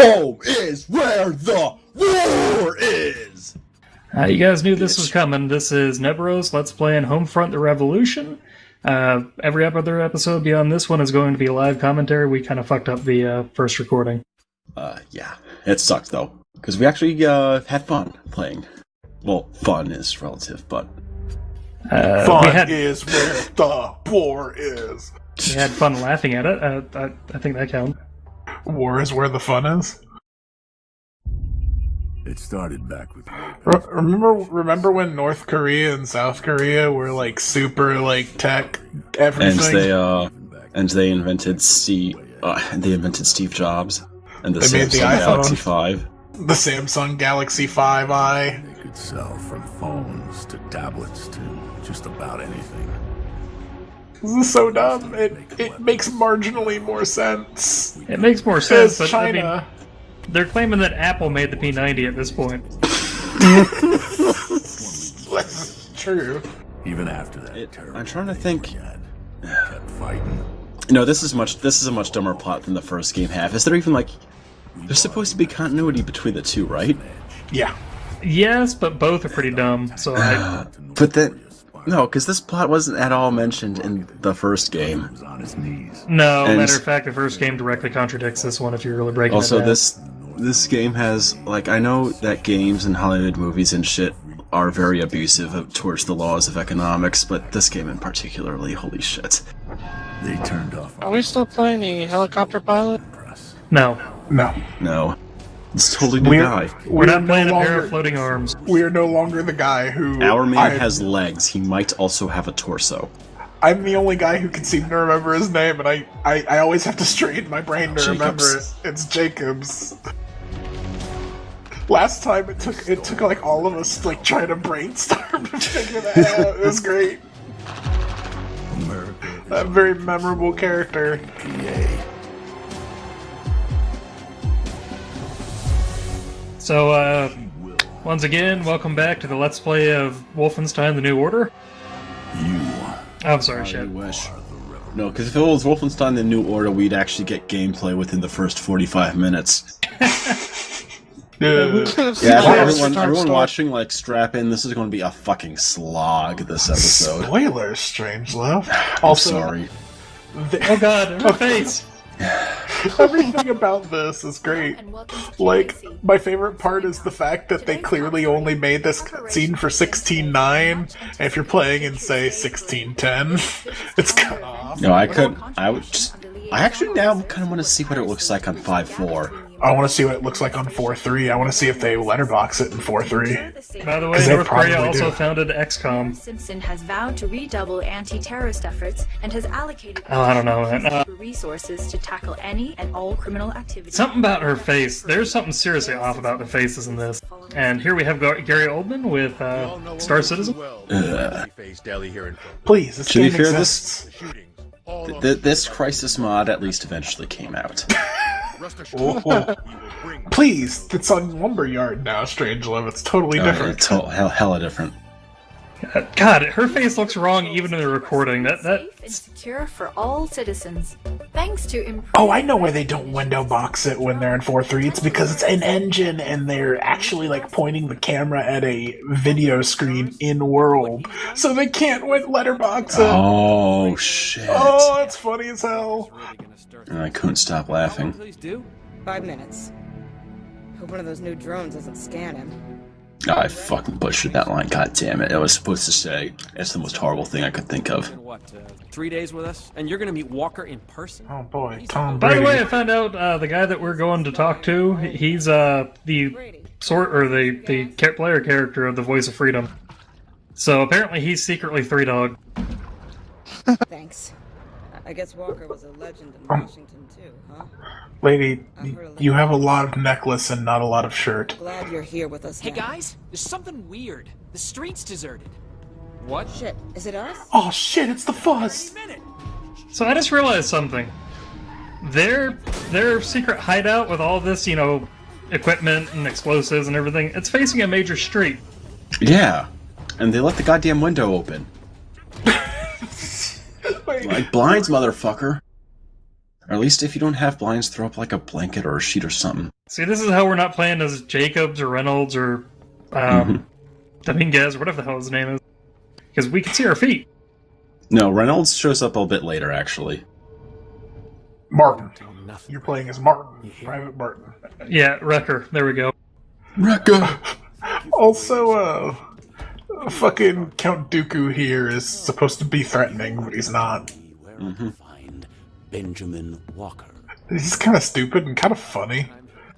Home is where the war is! You guys knew this was coming. This is Nebros. Let's play in Homefront the Revolution. Every other episode beyond this one is going to be live commentary. We kind of fucked up the first recording. Yeah. It sucks, though. Because we actually had fun playing. Well, fun is relative, but... Fun is where the war is. We had fun laughing at it. I think that counts. War is where the fun is? It started back with... Remember when North Korea and South Korea were, like, super, like, tech everything? And they invented Steve Jobs. And the Samsung Galaxy 5. The Samsung Galaxy 5i. They could sell from phones to tablets to just about anything. This is so dumb. It makes marginally more sense. It makes more sense, but China. I mean, they're claiming that Apple made the P90 at this point. That's true. Even after that, I'm trying to think. Kept fighting. No, this is a much dumber plot than the first game had. Is there even like? There's supposed to be continuity between the two, right? Yeah. Yes, but both are pretty dumb. So But then, no, because this plot wasn't at all mentioned in the first game. Was on his knees. No, And- matter of fact, the first game directly contradicts this one if you're really breaking Also, it down. this game has, like, I know that games and Hollywood movies and shit are very abusive towards the laws of economics, but this game in particularly, holy shit. They turned off. Are we still playing the helicopter pilot? No. No. It's a totally new guy. We're not playing no a pair longer- of floating arms. We are no longer the guy who... Our man has legs. He might also have a torso. I'm the only guy who can seem to remember his name, and I always have to strain my brain to remember it. It's Jacobs. Last time it took like all of us like trying to brainstorm to figure that out. It was great. America. That very memorable character. Yay. So, once again, welcome back to the Let's Play of Wolfenstein The New Order. I'm sorry, shit. I wish. No, because if it was Wolfenstein The New Order, we'd actually get gameplay within the first 45 minutes. Yeah, everyone watching, like, strap in. This is going to be a fucking slog, this episode. Spoilers, Strangelove. I'm Also, sorry. Oh god, her face! Everything about this is great. Like, my favorite part is the fact that they clearly only made this scene for 16.9, and if you're playing in, say, 16.10, it's cut off. No, I actually now kind of want to see what it looks like on 5.4. I want to see what it looks like on 4.3. I want to see if they letterbox it in 4.3. By the way, 'Cause they North Korea probably also do. founded XCOM. Simpson has vowed to redouble anti-terrorist efforts and has allocated Oh, I don't know, man. resources to tackle any and all criminal activity. Something about her face. There's something seriously off about the faces in this. And here we have Gary Oldman with Star Citizen. Please, this To be game fair, exists. This Crisis mod at least eventually came out. Oh. Please, it's on Lumberyard now, Strangelove. It's totally different. It's hella different. God, her face looks wrong even in the recording. That And secure for all citizens. Thanks to improved... Oh, I know why they don't window box it when they're in 4.3. It's because it's an engine and they're actually like pointing the camera at a video screen in world. So they can't letterbox it. Oh, shit. Oh, that's funny as hell. I couldn't stop laughing. 5 minutes. Hope one of those new drones doesn't scan him. I fucking butchered that line, god damn it. I was supposed to say, it's the most horrible thing I could think of. 3 days with us, and you're gonna meet Walker in person. Oh boy, Tom By Brady. the way, I found out the guy that we're going to talk to, he's the player character of the Voice of Freedom. So apparently he's secretly Three Dog. Thanks. I guess Walker was a legend in Washington too, huh? Lady, you have a lot of necklace and not a lot of shirt. Glad you're here with us Hey now. guys, there's something weird. The street's deserted. What? Shit, is it us? Oh shit, it's the fuzz! So I just realized something. Their secret hideout with all this, equipment and explosives and everything, it's facing a major street. Yeah, and they left the goddamn window open. Wait, Like blinds, motherfucker. Or at least if you don't have blinds, throw up like a blanket or a sheet or something. See, this is how we're not playing as Jacobs or Reynolds or Dominguez or whatever the hell his name is. Because we can see our feet. No, Reynolds shows up a bit later, actually. Martin. You're playing as Martin. Private Martin. Yeah, Wrecker. There we go. Wrecker! Also, fucking Count Dooku here is supposed to be threatening, but he's not. Find Benjamin Walker. He's kind of stupid and kind of funny.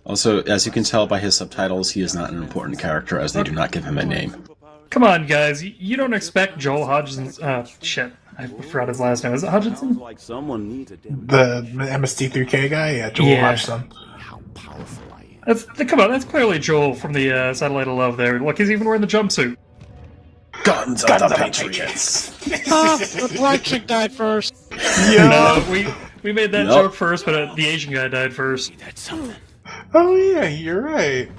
Also, as you can tell by his subtitles, he is not an important character, as they do not give him a name. Come on, guys. You don't expect Joel Hodgson's... shit. I forgot his last name. Is it Hodgson? Like someone needs a The MST3K guy? Yeah, Joel Hodgson. How powerful I am. Come on, that's clearly Joel from the Satellite of Love there. Look, he's even wearing the jumpsuit. Guns of the Patriots! The black chick died first. No, we made that joke first, but the Asian guy died first. That's something. Oh yeah, you're right.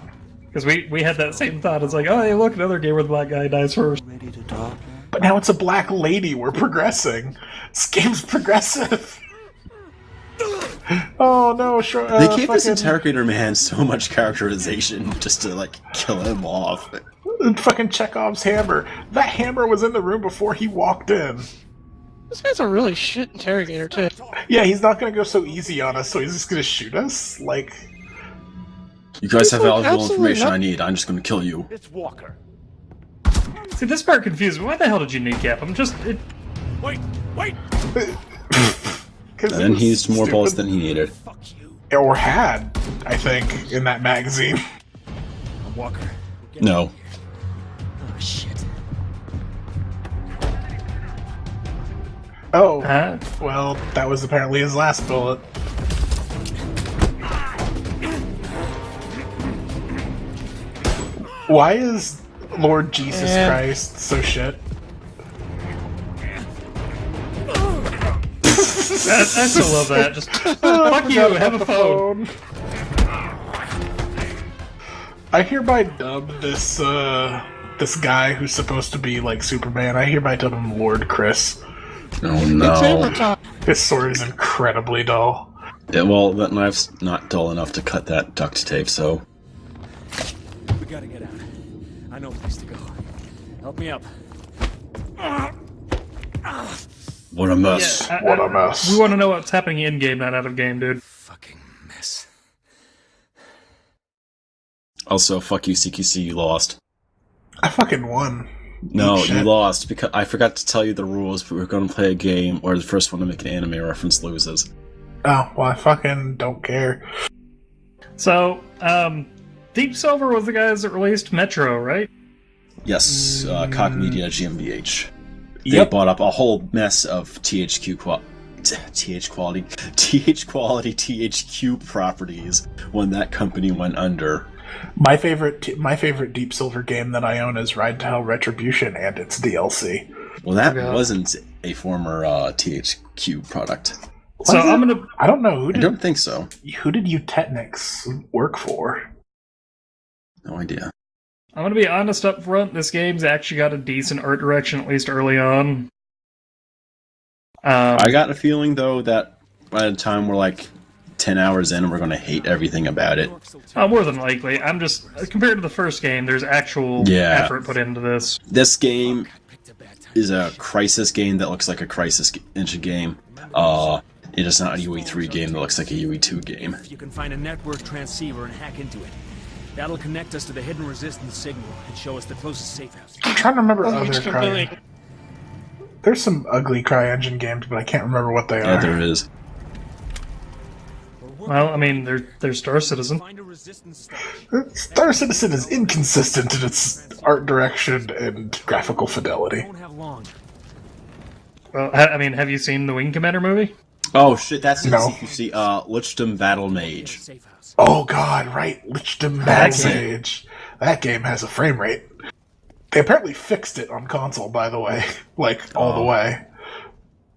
Because we had that same thought. It's like, oh, hey, look, another game where the black guy dies first. Ready to talk? But now it's a black lady. We're progressing. This game's progressive. Oh no, sure. They gave this interrogator man so much characterization just to, like, kill him off. Fucking Chekhov's hammer. That hammer was in the room before he walked in. This guy's a really shit interrogator, too. Yeah, he's not gonna go so easy on us, so he's just gonna shoot us? Like... You guys have like valuable absolutely information I nothing. need. I'm just gonna kill you. It's Walker. See, this part confused me. Why the hell did you kneecap him? Wait! And then he used more bullets than he needed. Fuck you. Or had, I think, in that magazine. Walker. No. Oh, shit. Oh, Huh? well, that was apparently his last bullet. Why is Lord Jesus Christ so shit? I still love that. Just, fuck you, have a phone. I hereby dub this, this guy who's supposed to be like Superman, I hereby dub him Lord Chris. Oh It's no. Amazon. His sword is incredibly dull. Yeah, well, that knife's not dull enough to cut that duct tape, so... We gotta get out. I know a place to go. Help me up. What a mess. What a mess. We want to know what's happening in-game, not out-of-game, dude. Fucking mess. Also, fuck you, CQC, you lost. I fucking won. No, Eat you shit. lost, because I forgot to tell you the rules, but we're going to play a game where the first one to make an anime reference loses. Oh, well, I fucking don't care. So, Deep Silver was the guys that released Metro, right? Yes, Cog Media GmbH. They Yep. bought up a whole mess of THQ THQ properties when that company went under. My favorite Deep Silver game that I own is Ride to Hell Retribution and its DLC. Well, that Okay. wasn't a former THQ product. So Was it? I'm gonna... I don't know I don't think so. who did Utetniks work for? No idea. I'm gonna be honest up front, this game's actually got a decent art direction, at least early on. I got a feeling, though, that by the time we're like 10 hours in, we're going to hate everything about it. More than likely. I'm just... Compared to the first game, there's actual effort put into this. This game is a Crisis game that looks like a Crisis engine game. It is not a UE3 game that looks like a UE2 game. If you can find a network transceiver and hack into it, that'll connect us to the hidden resistance signal and show us the closest safe house. I'm trying to remember Oh, other it's completely- Cry. There's some ugly CryEngine games, but I can't remember what they Yeah, are. there is. Well, I mean, there's Star Citizen. Find a resistance Star Citizen is inconsistent in its art direction and graphical fidelity. Won't have long. Well, I mean, have you seen the Wing Commander movie? Oh shit, that's No. CQC, Lichdom Battle Mage. Safe house. Oh god, right, Lichdom That Battle Mage. That game has a frame rate. They apparently fixed it on console, by the way. Like, all the way.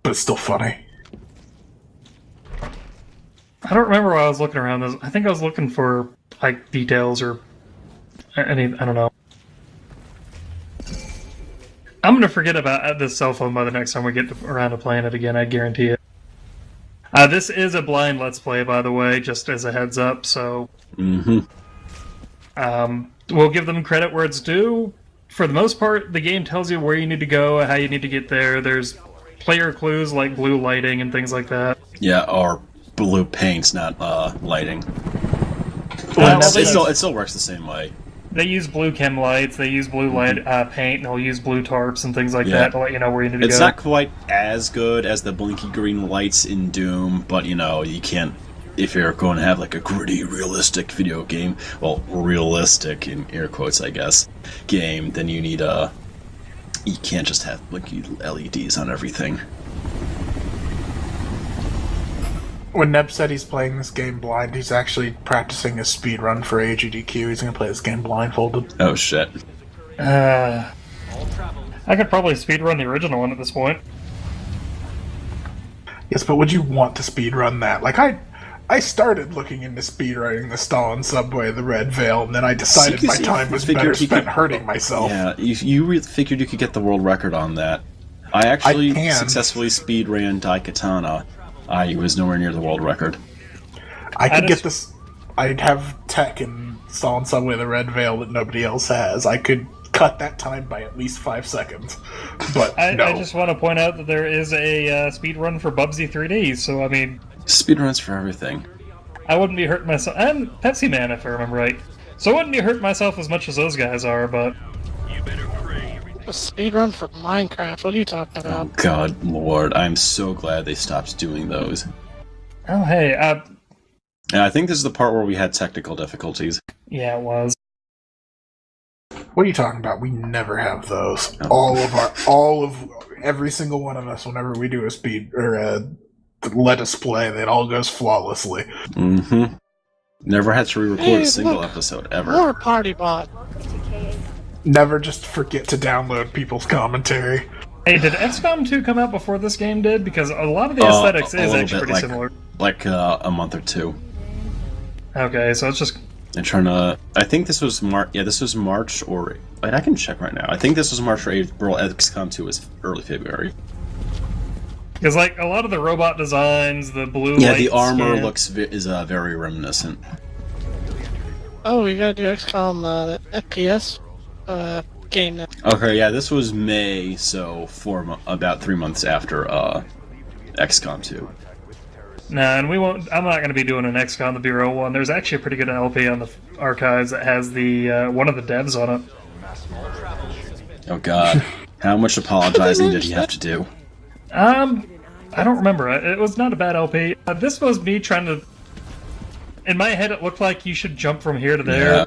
But it's still funny. I don't remember why I was looking around this. I think I was looking for, like, details or any... I don't know. I'm gonna forget about this cell phone by the next time we get around to playing it again, I guarantee it. This is a blind Let's Play, by the way, just as a heads up, so... we'll give them credit where it's due. For the most part, the game tells you where you need to go, how you need to get there. There's player clues like blue lighting and things like that. Yeah, or blue paint, not lighting. It still works the same way. They use blue chem lights, they use blue light paint, and they'll use blue tarps and things like that to let you know where you need to go. It's not quite as good as the blinky green lights in Doom, but you know, you can't... If you're going to have like a gritty, realistic video game, well, realistic in air quotes, I guess, game, then you need you can't just have blinky LEDs on everything. When Neb said he's playing this game blind, he's actually practicing a speed run for AGDQ. He's going to play this game blindfolded. Oh, shit. I could probably speedrun the original one at this point. Yes, but would you want to speedrun that? Like, I started looking into speedrunning the Stalin Subway, the Red Veil, and then I decided my time was better spent hurting myself. Yeah, you figured you could get the world record on that. I actually successfully speedran Daikatana. I was nowhere near the world record. I could get this... I'd have tech in Stalin Subway, the Red Veil that nobody else has. I could cut that time by at least 5 seconds. But I just want to point out that there is a speedrun for Bubsy 3D, so I mean... Speedruns for everything. I wouldn't be hurting myself... And Pepsi Man, if I remember right. So I wouldn't be hurting myself as much as those guys are, but... A speedrun for Minecraft, what are you talking about? Oh, God, Lord. I'm so glad they stopped doing those. Oh, hey, And I think this is the part where we had technical difficulties. Yeah, it was. What are you talking about? We never have those. Every single one of us, whenever we do a speed, or a let us play, it all goes flawlessly. Mm-hmm. Never had to re-record a single episode, ever. More party bot. Never just forget to download people's commentary. Hey, did XCOM 2 come out before this game did? Because a lot of the aesthetics is actually pretty similar. Like a month or two. Okay, so it's just... I'm trying to... I think this was March... Yeah, this was March or... Wait, I can check right now. I think this was March or April. XCOM 2 was early February. Because, like, a lot of the robot designs, the blue Yeah, light the armor skin... is very reminiscent. Oh, we gotta do XCOM, the FPS game now. Okay, yeah, this was May, so about 3 months after XCOM 2. Nah, and we won't... I'm not going to be doing an XCOM the Bureau one. There's actually a pretty good LP on the archives that has the one of the devs on it. Oh, God. How much apologizing did he have to do? I don't remember. It was not a bad LP. This was me trying to... In my head, it looked like you should jump from here to there. Yeah.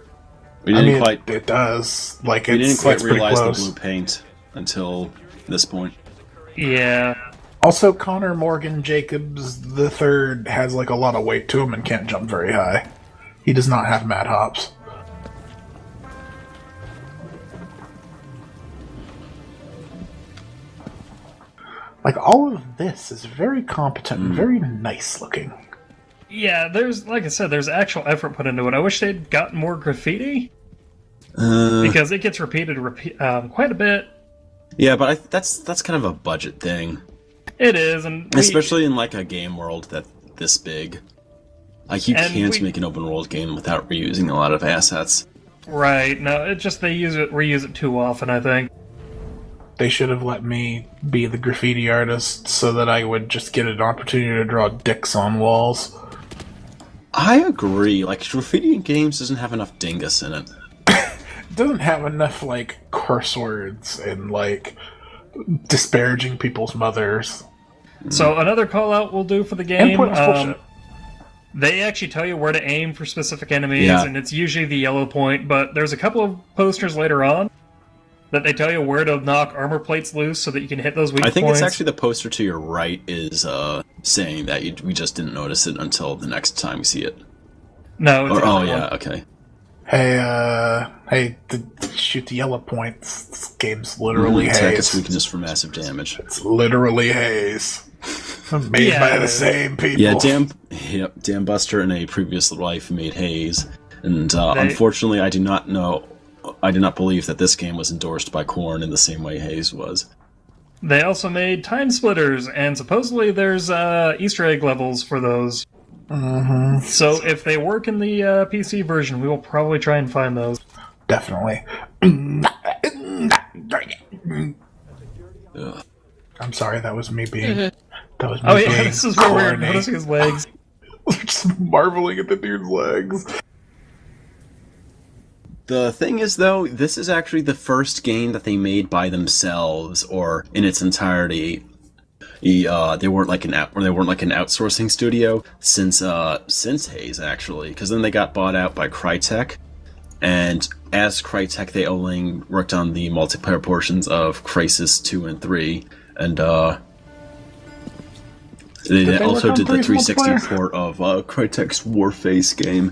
We didn't It does. Like, we didn't quite realize the close. blue paint until this point. Yeah. Also, Connor Morgan Jacobs III has like a lot of weight to him and can't jump very high. He does not have mad hops. Like, all of this is very competent and very nice looking. Yeah, there's, like I said, there's actual effort put into it. I wish they'd gotten more graffiti. Because it gets repeated quite a bit. Yeah, but that's kind of a budget thing. It is, and especially in like a game world that's this big. Like, you can't make an open world game without reusing a lot of assets. Right, no, it just they reuse it too often, I think. They should have let me be the graffiti artist so that I would just get an opportunity to draw dicks on walls. I agree. Like, graffiti in games doesn't have enough dingus in it. It doesn't have enough, like, curse words and, like, disparaging people's mothers. So another call out we'll do for the game. Bullshit. They actually tell you where to aim for specific enemies, and it's usually the yellow point, but there's a couple of posters later on that they tell you where to knock armor plates loose so that you can hit those weak points. I think it's actually the poster to your right is saying that we just didn't notice it until the next time we see it. No, it's okay. Hey, shoot the yellow points. This game's literally haze. Attack its weakness for massive damage. It's literally haze. Made by the same people. Yeah, Dan Buster in a previous life made haze, and unfortunately, I do not believe that this game was endorsed by Korn in the same way Haze was. They also made Time Splitters, and supposedly there's Easter egg levels for those. Mm-hmm. So if they work in the PC version, we will probably try and find those. Definitely. I'm sorry, that was me being... That was me being this is where we're corny. noticing his legs. Just marveling at the dude's legs. The thing is, though, this is actually the first game that they made by themselves, or in its entirety. They weren't like an outsourcing studio since Haze, actually, because then they got bought out by Crytek, and as Crytek, they only worked on the multiplayer portions of Crysis 2 and 3, and they also did the 360 port of Crytek's Warface game.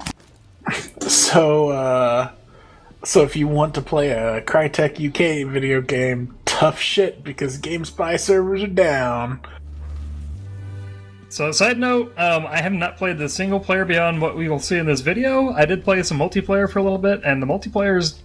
So if you want to play a Crytek UK video game, tough shit, because GameSpy servers are down. So, side note, I have not played the single player beyond what we will see in this video. I did play some multiplayer for a little bit, and the multiplayer is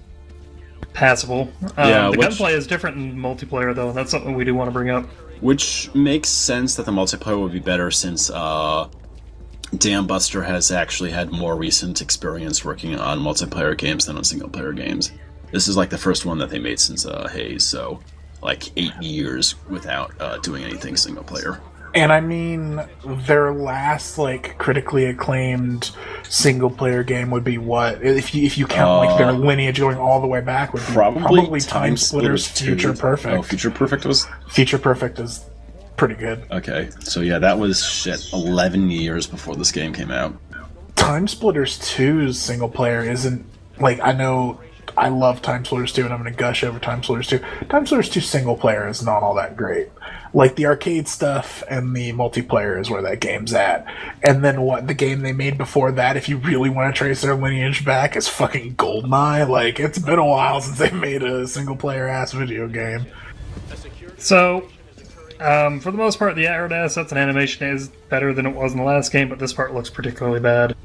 passable. The gunplay is different in multiplayer, though, and that's something we do want to bring up. Which makes sense that the multiplayer would be better since Dan Buster has actually had more recent experience working on multiplayer games than on single-player games. This is like the first one that they made since Haze, so like 8 years without doing anything single-player. And I mean, their last like critically acclaimed single-player game would be what? If you count like their lineage going all the way back, would be probably Time Splitters Future Perfect. Oh, Future Perfect was? Future Perfect is pretty good. Okay, so yeah, that was 11 years before this game came out. Time Splitters 2's single player isn't like, I know I love Time Splitters 2 and I'm going to gush over Time Splitters 2. Time Splitters 2 single player is not all that great. Like the arcade stuff and the multiplayer is where that game's at. And then the game they made before that, if you really want to trace their lineage back, is fucking GoldenEye. Like, it's been a while since they made a single player ass video game. So, for the most part, the art assets and animation is better than it was in the last game, but this part looks particularly bad.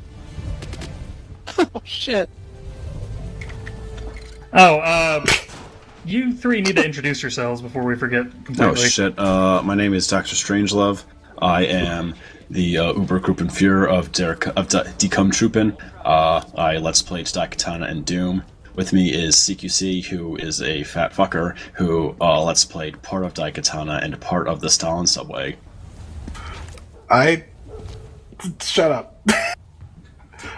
Oh, shit. You three need to introduce yourselves before we forget completely. Oh shit, my name is Dr. Strangelove. I am the Ubergruppenführer of Die Truppen. I Let's Play Daikatana and Doom. With me is CQC, who is a fat fucker who Let's Played part of Daikatana and part of the Stalin Subway. Shut up.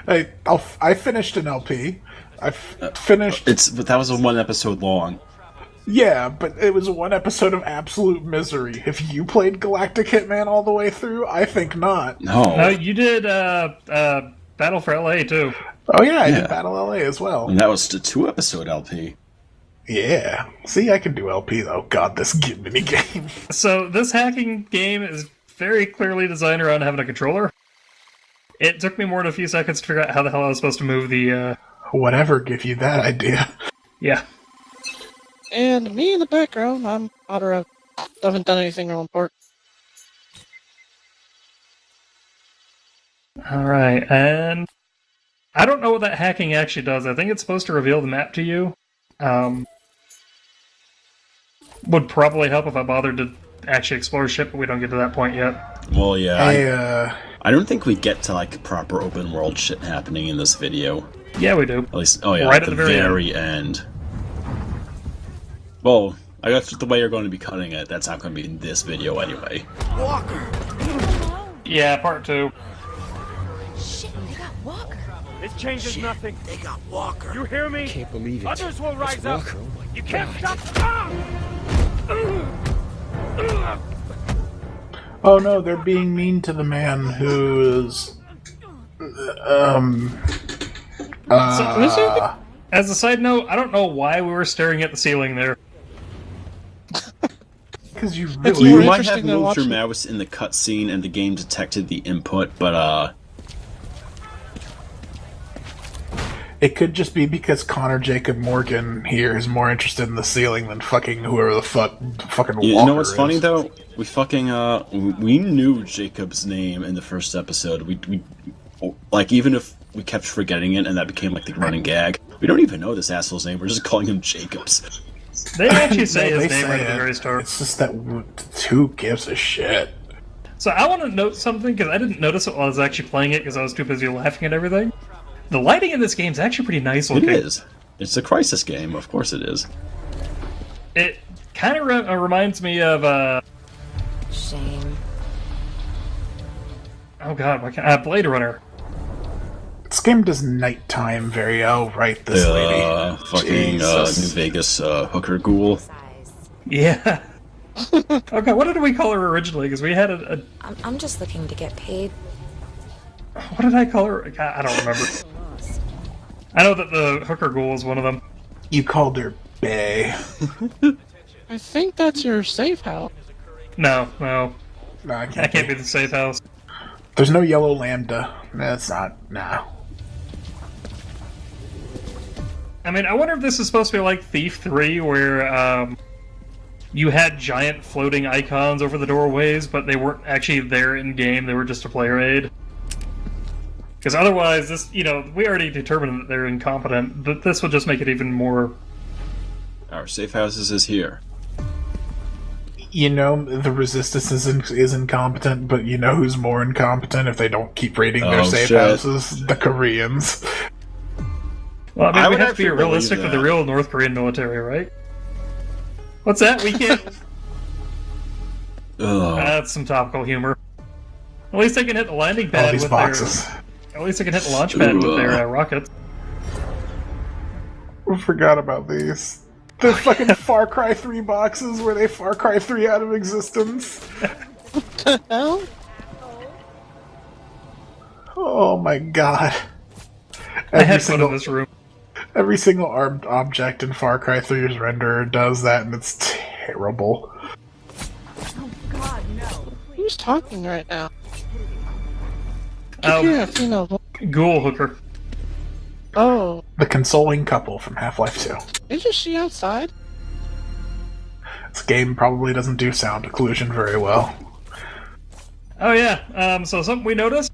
I finished an LP. I finished... But that was a 1 episode long. Yeah, but it was 1 episode of absolute misery. Have you played Galactic Hitman all the way through? I think not. No. You did Battle for LA, too. Oh yeah, I did Battle LA as well. And that was a 2 episode LP. Yeah. See, I can do LP though. God, this mini game. So this hacking game is very clearly designed around having a controller. It took me more than a few seconds to figure out how the hell I was supposed to move the... Whatever gave you that idea. Yeah. And me in the background, I'm Otter. I haven't done anything real important. Alright, and... I don't know what that hacking actually does. I think it's supposed to reveal the map to you. Would probably help if I bothered to actually explore ship, but we don't get to that point yet. Well, yeah. I don't think we get to, like, proper open world shit happening in this video. Yeah, we do. At least, oh yeah, right at the very end. Well, I guess the way you're going to be cutting it, that's not going to be in this video anyway. Walker! Yeah, part 2. Shit, they got Walker. This changes nothing. They got Walker. You hear me? Can't believe it. Others will rise up. Walker. Oh my you can't God. stop. Oh no, they're being mean to the man who is... As a side note, I don't know why we were staring at the ceiling there. Because you It's really... more You might have interesting than moved your watching- mouse in the cutscene and the game detected the input, but It could just be because Connor Jacob Morgan here is more interested in the ceiling than fucking whoever the fucking Walker you know what's is. funny though? We fucking we knew Jacob's name in the first episode. We like, even if we kept forgetting it and that became like the running gag, we don't even know this asshole's name. We're just calling him Jacobs. They actually say No, his they name say right at the it. very start. It's just that who gives a shit? So I want to note something, because I didn't notice it while I was actually playing it, because I was too busy laughing at everything. The lighting in this game is actually pretty nice looking. It is. It's a Crisis game, of course it is. It kind of reminds me of, Shame. oh god, why can't Blade Runner. This game does nighttime very well, right? This lady. Fucking New Vegas hooker ghoul. Yeah. Okay, what did we call her originally? Because we had a... I'm just looking to get paid. What did I call her? I don't remember. I know that the hooker ghoul is one of them. You called her Bay. I think that's your safe house. No. No, That can't be the safe house. There's no yellow lambda. That's not. Nah. I mean, I wonder if this is supposed to be like Thief 3, where you had giant floating icons over the doorways, but they weren't actually there in-game, they were just a player aid. Because otherwise, this, we already determined that they're incompetent, but this would just make it even more... Our safe houses is here. The Resistance is incompetent, but you know who's more incompetent if they don't keep raiding their safe houses? The Koreans. Well, I mean, we have to be actually realistic believe with the that. real North Korean military, right? What's that? We can't... That's some topical humor. At least they can hit the landing pad All these with boxes. At least they can hit the launch pad with their rockets. I forgot about these. The fucking Far Cry 3 boxes where they Far Cry 3 out of existence. Hell? Oh my god. I had fun in this room. Every single armed object in Far Cry 3's renderer does that, and it's terrible. Who's talking right now? Ghoul hooker. Oh. The consoling couple from Half-Life 2. Isn't she outside? This game probably doesn't do sound occlusion very well. Oh yeah, so something we noticed,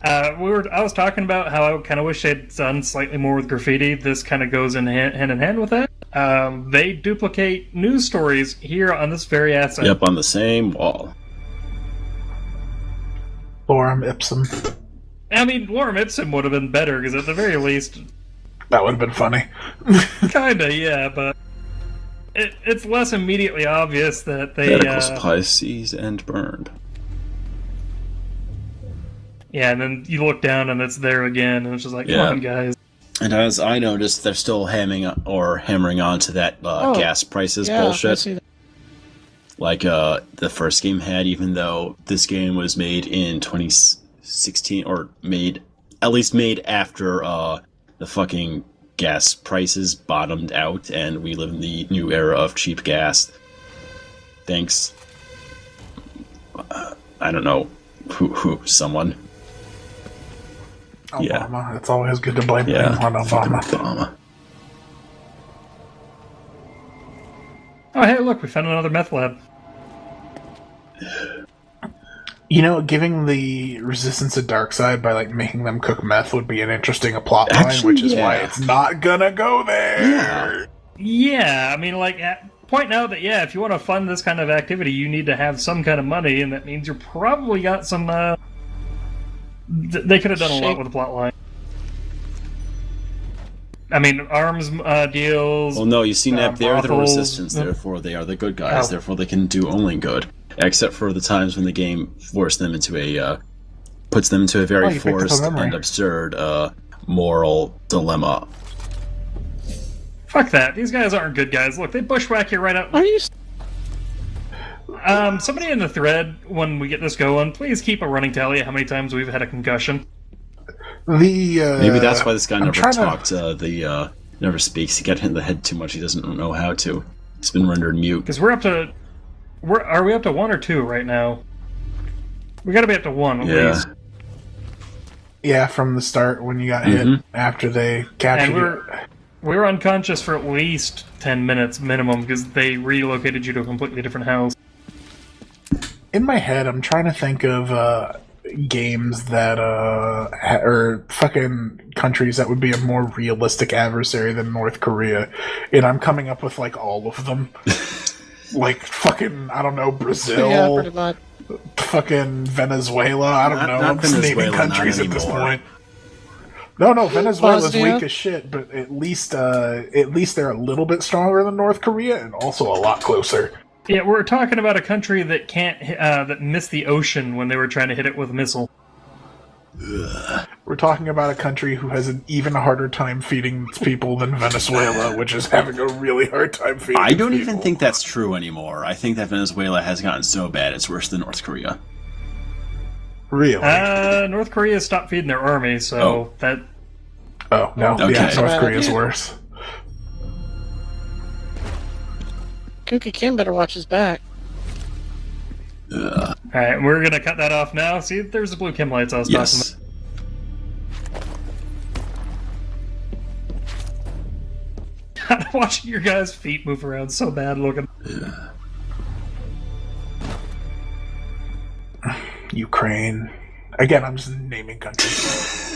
I was talking about how I kind of wish they'd done slightly more with graffiti. This kind of goes hand in hand with that. They duplicate news stories here on this very asset. Yep, on the same wall. Lorem Ipsum. I mean, Lorem Ipsum would have been better, because at the very least... That would have been funny. Kinda, yeah, but... It's less immediately obvious that they... Medical supplies seized and burned. Yeah, and then you look down and it's there again, and it's just like, come on, guys. And as I noticed, they're still hammering on to that gas prices bullshit. I see that. Like the first game had, even though this game was made in 2016, or at least made after the fucking gas prices bottomed out, and we live in the new era of cheap gas. Thanks. I don't know someone. Obama. Yeah. It's always good to blame things on Obama. Obama. Oh, hey, look, we found another meth lab. Giving the Resistance a dark side by making them cook meth would be an interesting plot line, which is why it's not gonna go there. Yeah, I mean, point out that, if you want to fund this kind of activity, you need to have some kind of money, and that means you're probably got some, they could have done a lot with the plot line. I mean, arms deals... Well, no, you see, they're the brothels, Resistance, therefore they are the good guys, therefore they can do only good. Except for the times when the game puts them into a very forced and absurd moral dilemma. Fuck that. These guys aren't good guys. Look, they bushwhack you right out... Are you... somebody in the thread, when we get this going, please keep a running tally of how many times we've had a concussion. Maybe that's why this guy never talked. Never speaks. He got hit in the head too much. He doesn't know how to. He's been rendered mute. Because are we up to 1 or 2 right now? We gotta be up to 1 at least. Yeah, from the start when you got hit after they captured you. We were unconscious for at least 10 minutes minimum because they relocated you to a completely different house. In my head, I'm trying to think of games that or fucking countries that would be a more realistic adversary than North Korea, and I'm coming up with like all of them. Like fucking, I don't know, Brazil. Yeah, pretty much. Fucking Venezuela. I don't know. I'm just naming countries at this point. No, Venezuela's Bosnia? weak as shit, but at least they're a little bit stronger than North Korea, and also a lot closer. Yeah, we're talking about a country that can't that missed the ocean when they were trying to hit it with a missile. We're talking about a country who has an even harder time feeding its people than Venezuela, which is having a really hard time feeding I don't its even people. think that's true anymore. I think that Venezuela has gotten so bad it's worse than North Korea. Really? North Korea stopped feeding their army, so that... Oh, no. Okay. Yeah, North Korea's worse. Kooky Kim better watch his back. Alright, we're gonna cut that off now. See, there's the blue chem lights I was talking Yes. about. Watching your guys' feet move around so bad looking. Ukraine. Again, I'm just naming countries.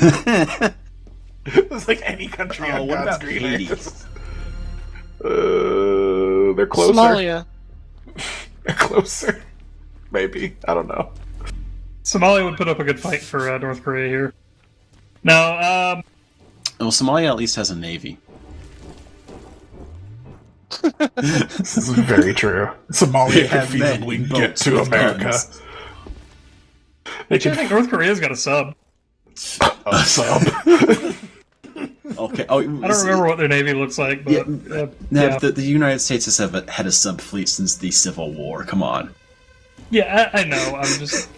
It's like any country on what God's about green Haiti? earth. They're closer. Somalia. They're closer. Maybe. I don't know. Somalia would put up a good fight for North Korea here. Now, Well, Somalia at least has a navy. This is very true. Somalia They could have men feasibly in get boats to with America. guns. They I could think North Korea's got a sub. a sub. Okay. Oh, I don't remember what their navy looks like, but The United States has had a sub fleet since the Civil War. Come on. Yeah, I know. I'm just.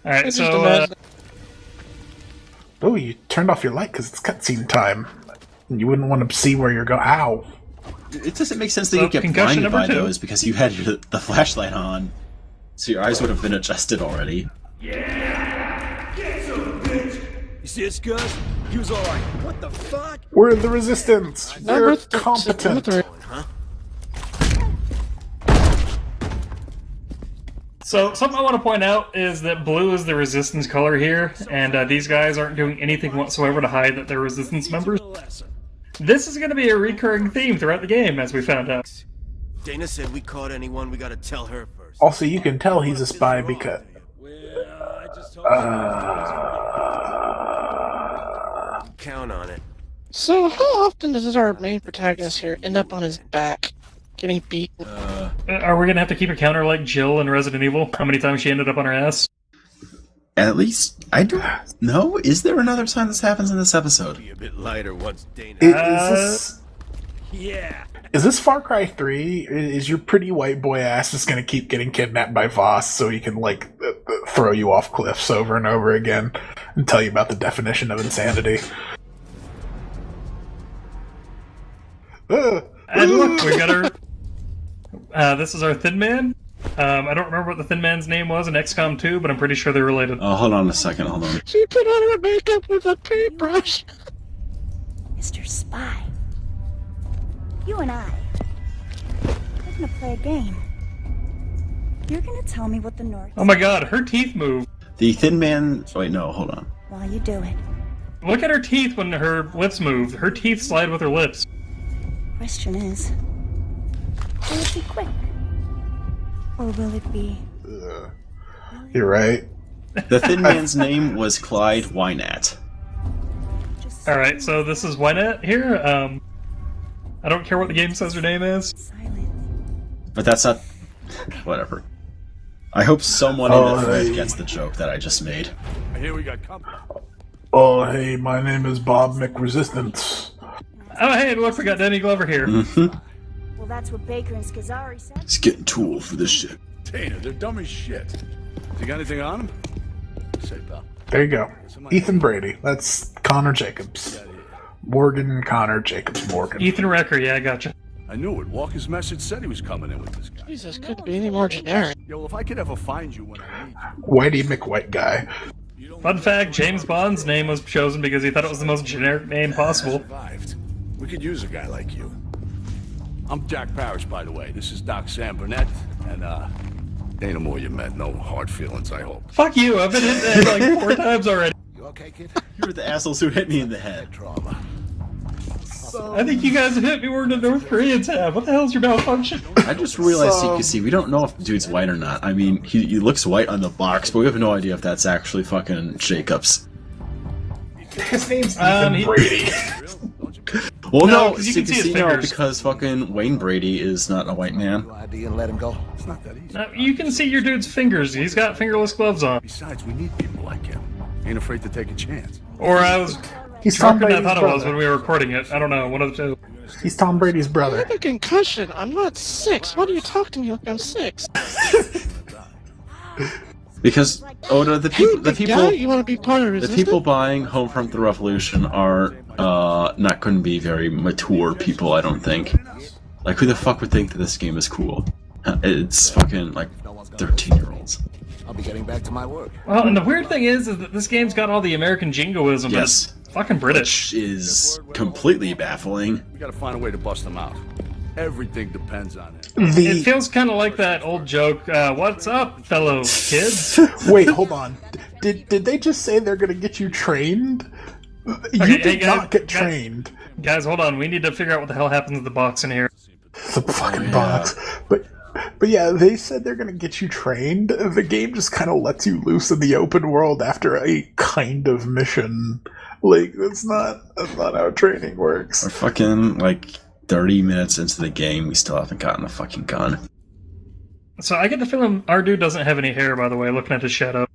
All right, It's so just imagine- Oh, you turned off your light because it's cutscene time. You wouldn't want to see where you're going. Ow. It doesn't make sense that So, you get concussion blinded number by 2. those because you had the flashlight on, so your eyes would have been adjusted already. You see this, Gus? He was alright. What the fuck? We're the resistance. We're Number competent. 3. So, something I want to point out is that blue is the resistance color here, and these guys aren't doing anything whatsoever to hide that they're resistance members. This is going to be a recurring theme throughout the game, as we found out. Dana said we caught anyone, we gotta tell her first. Also, you can tell he's a spy because... Count on it. So, how often does our main protagonist here end up on his back, getting beaten? Are we going to have to keep a counter like Jill in Resident Evil? How many times she ended up on her ass? At least, I don't know. Is there another time this happens in this episode? Be a bit lighter once Dana. Is this Far Cry 3? Is your pretty white boy ass just gonna keep getting kidnapped by Voss so he can, like, throw you off cliffs over and over again and tell you about the definition of insanity? And look, we got our... this is our Thin Man. I don't remember what the Thin Man's name was in XCOM 2, but I'm pretty sure they're related. Oh, hold on a second. Hold on. She put on her makeup with a paintbrush. Mr. Spy, you and I, we're gonna play a game. You're gonna tell me what the North... Oh my god, her teeth move. The Thin Man... Wait, no, hold on. While you do it. Look at her teeth when her lips move. Her teeth slide with her lips. Question is, will it be quick? Or will it be... You're right. The Thin Man's name was Clyde Wynat. Alright, so this is Wynette here. I don't care what the game says her name is. But that's not... Whatever. I hope someone in the thread gets the joke that I just made. Here we got company. Oh, hey, my name is Bob McResistance. Oh, hey, look, we got Danny Glover here. Well, that's what Baker and Scazzari said. It's getting too old for this shit. Dana, they're dumb as shit. You got anything on them? Say, pal. There you go. Ethan Brady. That's Connor Jacobs. Morgan, Connor, Jacobs, Morgan. Ethan Recker, yeah, I gotcha. I knew it. Walker's message said he was coming in with this guy. Jesus, couldn't be any more generic. Yo, if I could ever find you when I need you. Whitey McWhite guy. Fun fact, James Bond's name was chosen because he thought it was the most generic name possible. Survived. We could use a guy like you. I'm Jack Parrish, by the way. This is Doc Sam Burnett, and Ain't no more you met, no hard feelings, I hope. Fuck you, I've been hit that like 4 times already. You okay, kid? You were the assholes who hit me in the head. Trauma. I think you guys have hit me more than the North Koreans have. What the hell's your malfunction? I just realized, you can see, we don't know if the dude's white or not. I mean, he looks white on the box, but we have no idea if that's actually fucking Jacobs. His name's Ethan Brady. Well, No, no, 'cause you can see his no, fingers. because fucking Wayne Brady is not a white man. ID and let him go. It's not that easy. Now, you can see your dude's fingers. He's got fingerless gloves on. Besides, we need people like him. Ain't afraid to take a chance. Or I was He's Tom drunker than I Brady's thought I was brother. when we were recording it. I don't know, one of the two. He's Tom Brady's I brother. have a concussion. I'm not 6. Why do you talk to me like I'm 6? Because Oda, the Hey, people, big guy, you want to be part of the Resistance? people buying Homefront: The Revolution are not going to be very mature people. I don't think. Like, who the fuck would think that this game is cool? It's fucking like 13-year-olds. I'll be getting back to my work. Well, and the weird thing is that this game's got all the American jingoism, but Yes. it's fucking British. Which is completely baffling. We gotta find a way to bust them out. Everything depends on it. It feels kind of like that old joke, what's up, fellow kids? Wait, hold on. Did they just say they're gonna get you trained? You Okay, did hey, guys, not get trained. Guys, hold on, we need to figure out what the hell happens to the box in here. The fucking box. But yeah, they said they're gonna get you trained. The game just kind of lets you loose in the open world after a kind of mission. Like, that's not how training works. We're fucking like 30 minutes into the game, we still haven't gotten a fucking gun. So I get the feeling our dude doesn't have any hair, by the way, looking at his shadow.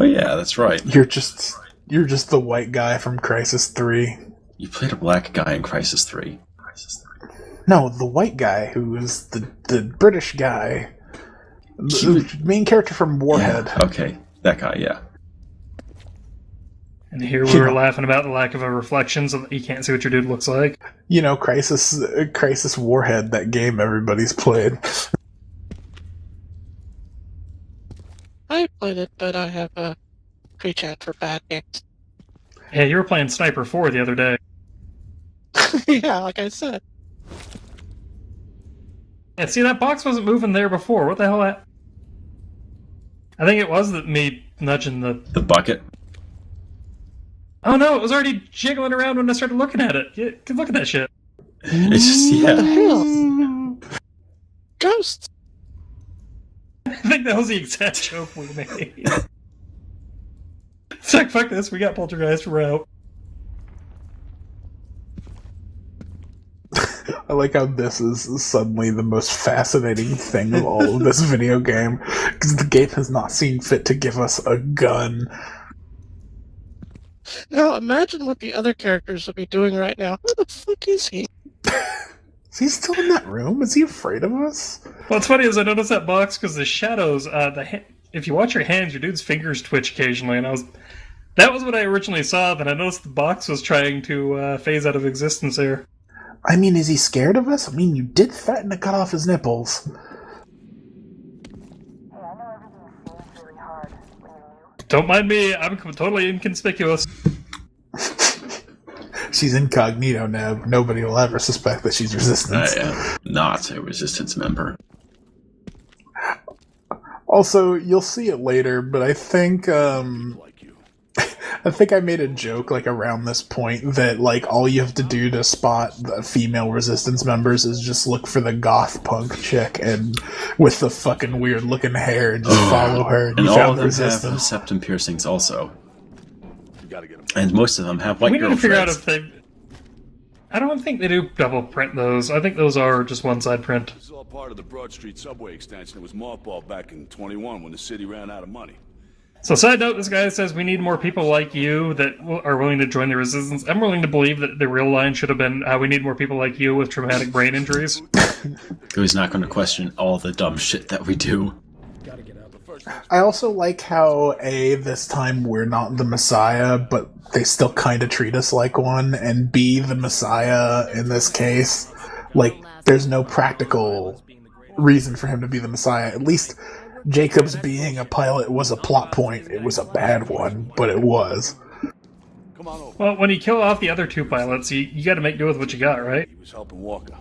Oh yeah, that's right. You're just the white guy from Crisis 3. You played a black guy in Crisis 3. No, the white guy who is the British guy. The main character from Warhead. Yeah, okay, that guy, yeah. And here we were laughing about the lack of a reflection so that you can't see what your dude looks like. You know, Crisis Warhead, that game everybody's played. I played it, but I have a pre-chat for bad games. Yeah, you were playing Sniper 4 the other day. Yeah, like I said. Yeah, see, that box wasn't moving there before. What the hell? I think it was me nudging the bucket. Oh no, it was already jiggling around when I started looking at it. Yeah, look at that shit. It's just, What the yeah. hell? Ghosts! I think that was the exact joke we made. It's like, fuck this, we got Poltergeist, we're out. I like how this is suddenly the most fascinating thing of all of this video game, because the game has not seen fit to give us a gun. Now imagine what the other characters would be doing right now. Who the fuck is he? Is he still in that room? Is he afraid of us? What's funny is I noticed that box because the shadows, if you watch your hands, your dude's fingers twitch occasionally, and that was what I originally saw, then I noticed the box was trying to phase out of existence there. I mean, is he scared of us? I mean, you did threaten to cut off his nipples. Don't mind me, I'm totally inconspicuous. She's incognito now. Nobody will ever suspect that she's Resistance. I am not a Resistance member. Also, you'll see it later, but I think I made a joke like around this point that like all you have to do to spot the female Resistance members is just look for the goth punk chick and with the fucking weird looking hair and just follow her. And you all found of them have Resistance. septum piercings also. And most of them have white We need to figure out girlfriends. if they... I don't think they do double print those. I think those are just one side print. This is all part of the Broad Street subway extension that was mothballed back in 21 when the city ran out of money. So side note, this guy says we need more people like you that are willing to join the Resistance. I'm willing to believe that the real line should have been, we need more people like you with traumatic brain injuries. Who's not going to question all the dumb shit that we do. I also like how this time we're not the Messiah, but they still kind of treat us like one, and B, the Messiah in this case, like, there's no practical reason for him to be the Messiah. At least Jacobs being a pilot was a plot point. It was a bad one, but it was. Well, when you kill off the other two pilots, you got to make do with what you got, right? He was helping Walker.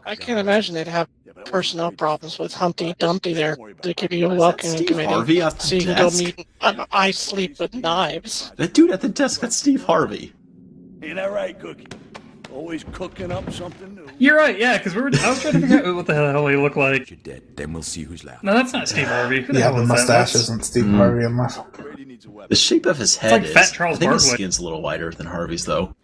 I can't imagine they'd have personnel problems with Humpty Dumpty there. They could be a welcoming committee, Harvey at the so you can go desk? meet I Sleep with Knives. That dude at the desk, that's Steve Harvey. Ain't that right, Cookie? Always cooking up something new. You're right, yeah, because I was trying to figure out what the hell he looked like. You're dead. Then we'll see who's left. No, that's not Steve Harvey. Who the Yeah, hell the is that? mustache isn't Steve Harvey enough. The shape of his head like is. Fat Charles I think his Barkley. skin's a little wider than Harvey's, though.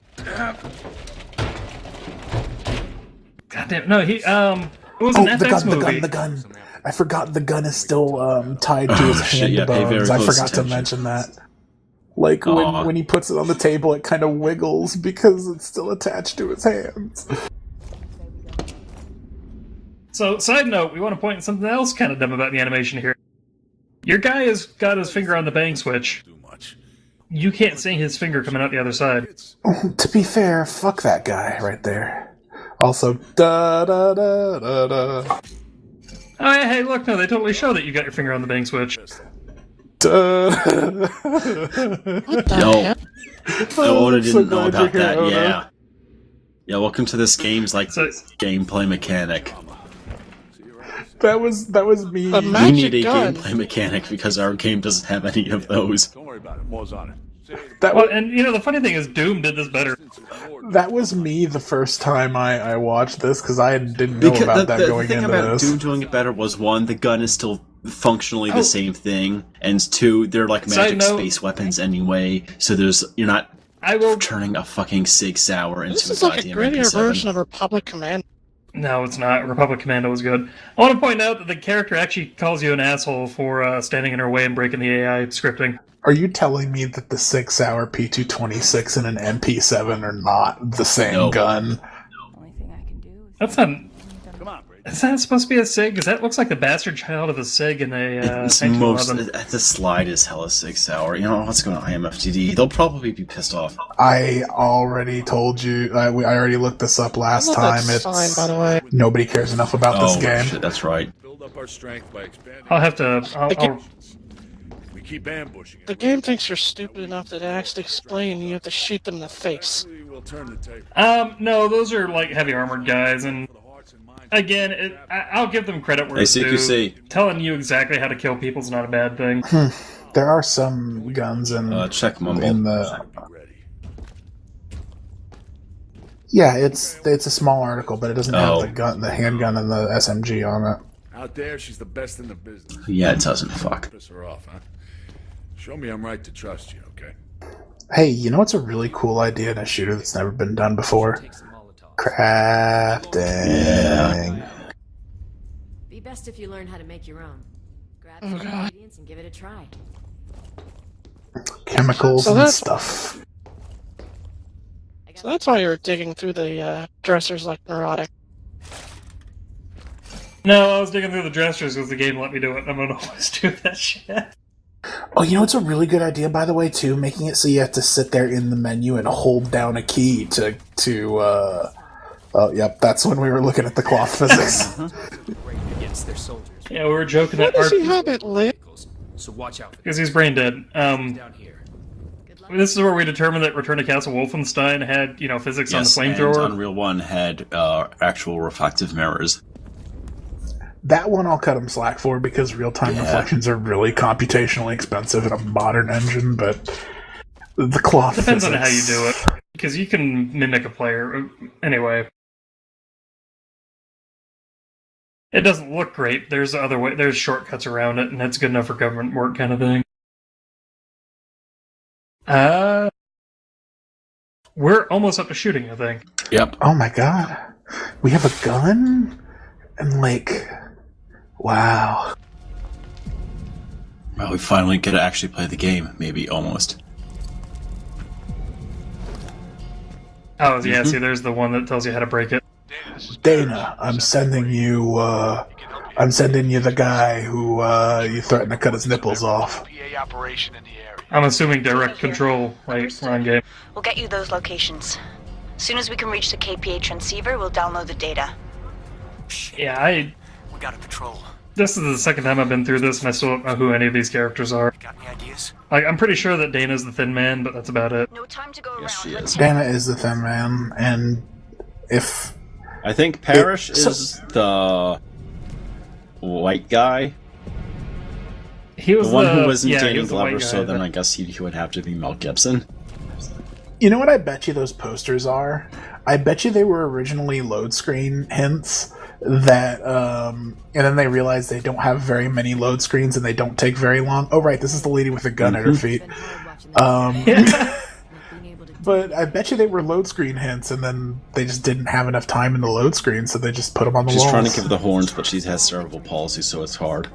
Goddamn, no, he it was an FX movie. The gun. I forgot the gun is still tied to his shit, yeah, pay very handbones. I close forgot to attention. mention that. Like when he puts it on the table, it kind of wiggles because it's still attached to his hands. So, side note, we want to point out something else kind of dumb about the animation here. Your guy has got his finger on the bang switch. You can't see his finger coming out the other side. To be fair, fuck that guy right there. Also, da da da da da. Oh, yeah, hey, look, no, they totally show that you got your finger on the bang switch. Duh. No. Oda didn't know about here, that, Oda. yeah. Yeah, welcome to this game's, gameplay mechanic. That was me. The We magic need a gun. gameplay mechanic because our game doesn't have any of those. Don't worry about it. More's on it. Well, and, you know, the funny thing is Doom did this better. That was me the first time I watched this because I didn't know about that going the thing into about this. Doom doing it better was, one, the gun is still functionally the same thing, and two, they're like magic Side note- space weapons anyway, so you're not turning a fucking Sig Sauer into This a is like a goddamn grittier MP7. version of Republic Command. No, it's not. Republic Commando was good. I want to point out that the character actually calls you an asshole for standing in her way and breaking the AI scripting. Are you telling me that the 6-hour P226 and an MP7 are not the same gun? That's not... Is that supposed to be a SIG? Because that looks like the bastard child of a SIG in a It's 1911. the slide is hella 6 hour. You know what's going on IMFTD? They'll probably be pissed off. I already told you. I already looked this up last time. That's fine, by the way. Nobody cares enough about this game. Shit, that's right. Build up our strength by expanding. I'll have to... We keep ambushing. The game thinks you're stupid enough that it has to explain you have to shoot them in the face. We'll turn the table. No, those are like heavy armored guys, and again, I'll give them credit where it's due. CQC. Telling you exactly how to kill people is not a bad thing. There are some guns in check Mumble. in the. Yeah, it's a small article, but it doesn't have the handgun, and the SMG on it. Out there, she's the best in the business. Yeah, it doesn't. Fuck. Piss her off, huh? Show me I'm right to trust you, okay? Hey, you know what's a really cool idea in a shooter that's never been done before? Crafting. Yeah. Be best if you learn how to make your own. Grab some ingredients and give it a try. Chemicals and stuff. So that's why you're digging through the dressers like neurotic. No, I was digging through the dressers because the game let me do it. I'm gonna always do that shit. Oh, you know what's a really good idea, by the way, too? Making it so you have to sit there in the menu and hold down a key to oh, yep, that's when we were looking at the cloth physics. Yeah, we were joking Why that does he have it lit? So watch out. because he's brain dead. This is where we determined that Return to Castle Wolfenstein had, you know, physics Yes, on the and flamethrower. Unreal 1 had actual reflective mirrors. That one I'll cut him slack for because real-time reflections are really computationally expensive in a modern engine, but the cloth Depends physics... on how you do it, because you can mimic a player. Anyway, it doesn't look great. There's other way. There's shortcuts around it, and it's good enough for government work, kind of thing. We're almost up to shooting, I think. Yep. Oh my god. We have a gun? And like... Wow. Well, we finally get to actually play the game. Maybe, almost. Oh, yeah, see, there's the one that tells you how to break it. Dana, I'm sending you the guy who, you threatened to cut his nipples off. I'm assuming direct control, right, wrong game. We'll get you those locations. As soon as we can reach the KPA transceiver, we'll download the data. Yeah, We got a patrol. this is the second time I've been through this, and I still don't know who any of these characters are. Got any ideas? Like, I'm pretty sure that Dana's the Thin Man, but that's about it. No time to go around. Yes, she is. Dana is the Thin Man, and if I think Parrish is the white guy. He was the one who wasn't yeah, Danny was Glover, the so then I guess he would have to be Mel Gibson. You know what I bet you those posters are? I bet you they were originally load screen hints that, and then they realized they don't have very many load screens and they don't take very long. Oh, right, this is the lady with a gun at her feet. But I bet you they were load screen hints, and then they just didn't have enough time in the load screen, so they just put them on the walls. She's trying to give the horns, but she has cerebral palsy, so it's hard.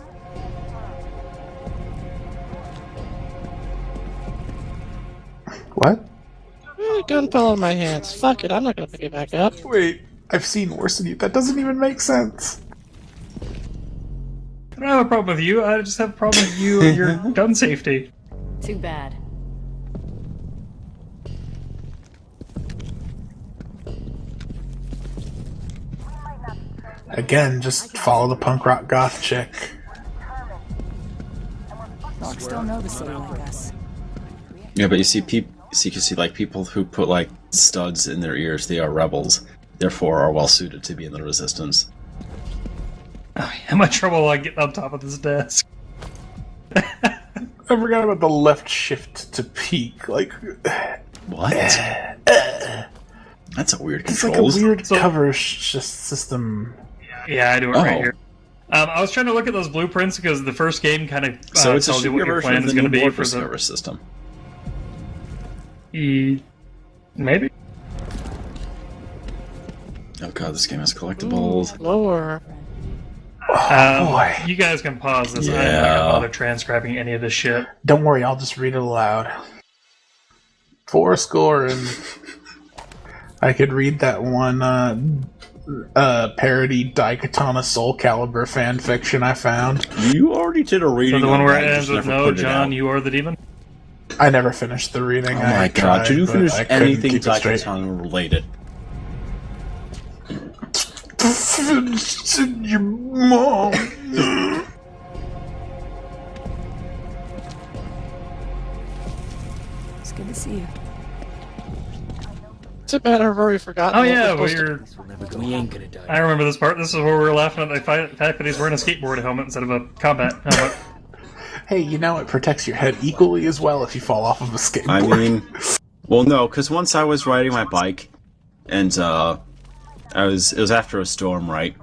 What? Gun fell in my hands. Fuck it, I'm not gonna pick it back up. Wait, I've seen worse than you. That doesn't even make sense. I don't have a problem with you. I just have a problem with you and your gun safety. Too bad. Again, just follow the punk rock goth chick. Dogs don't know the city like us. Yeah, but you see people who put like studs in their ears, they are rebels, therefore are well suited to be in the resistance. How much trouble will I get on top of this desk? I forgot about the left shift to peek. Like, what? That's a weird it's controls. like a weird cover system. Yeah, I do it right here. I was trying to look at those blueprints because the first game kind of So it's tells a you what your version plan of is the going to new be for discover the system. Maybe. Oh god, this game has collectibles. Lower. Boy. You guys can pause this. Yeah. I'm not gonna bother transcribing any of this shit. Don't worry, I'll just read it aloud. 4 and I could read that one parody Daikatana Soul Calibur fan fiction I found. You already did a reading. So the one where that, it you ends just with never "No, put it John, out. you are the demon." I never finished the reading. Oh my god, tried, did you but finish I couldn't anything keep it straight. Daikatana related? Your mom. It's good to see you. It's a matter of already forgotten. Oh what yeah, we're supposed We ain't gonna die. I remember this part. This is where we were laughing at the fact that he's wearing a skateboard helmet instead of a combat helmet. Hey, you know it protects your head equally as well if you fall off of a skateboard. I mean, well, no, because once I was riding my bike, and it was after a storm, right?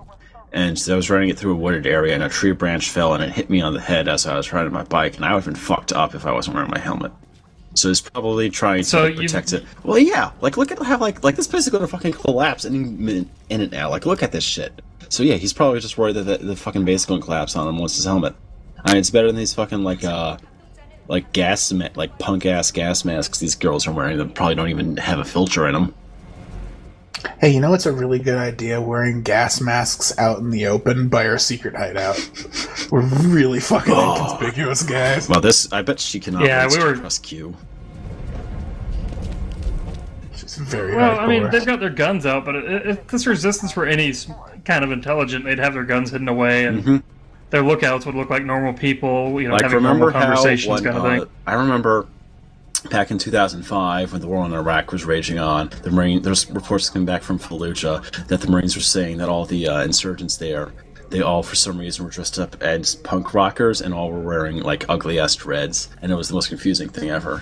And I was riding it through a wooded area, and a tree branch fell, and it hit me on the head as I was riding my bike, and I would have been fucked up if I wasn't wearing my helmet. So it's probably trying to protect it. Well, yeah, like look at how like this place is gonna fucking collapse any minute in it now. Like look at this shit. So yeah, he's probably just worried that the fucking base is gonna collapse on him once his helmet. I mean, it's better than these fucking like punk ass gas masks these girls are wearing that probably don't even have a filter in them. Hey, you know what's a really good idea? Wearing gas masks out in the open by our secret hideout. We're really fucking inconspicuous, guys. Well, I bet she cannot. Yeah, we were. Trust Q. She's very Well, hardcore. I mean, they've got their guns out, but if this resistance were any kind of intelligent, they'd have their guns hidden away, and their lookouts would look like normal people, you know, Like, having normal conversations, kind of thing. I remember back in 2005, when the war in Iraq was raging on, there's reports coming back from Fallujah that the Marines were saying that all the insurgents there, they all, for some reason, were dressed up as punk rockers and all were wearing, like, ugly-ass dreads, and it was the most confusing thing ever.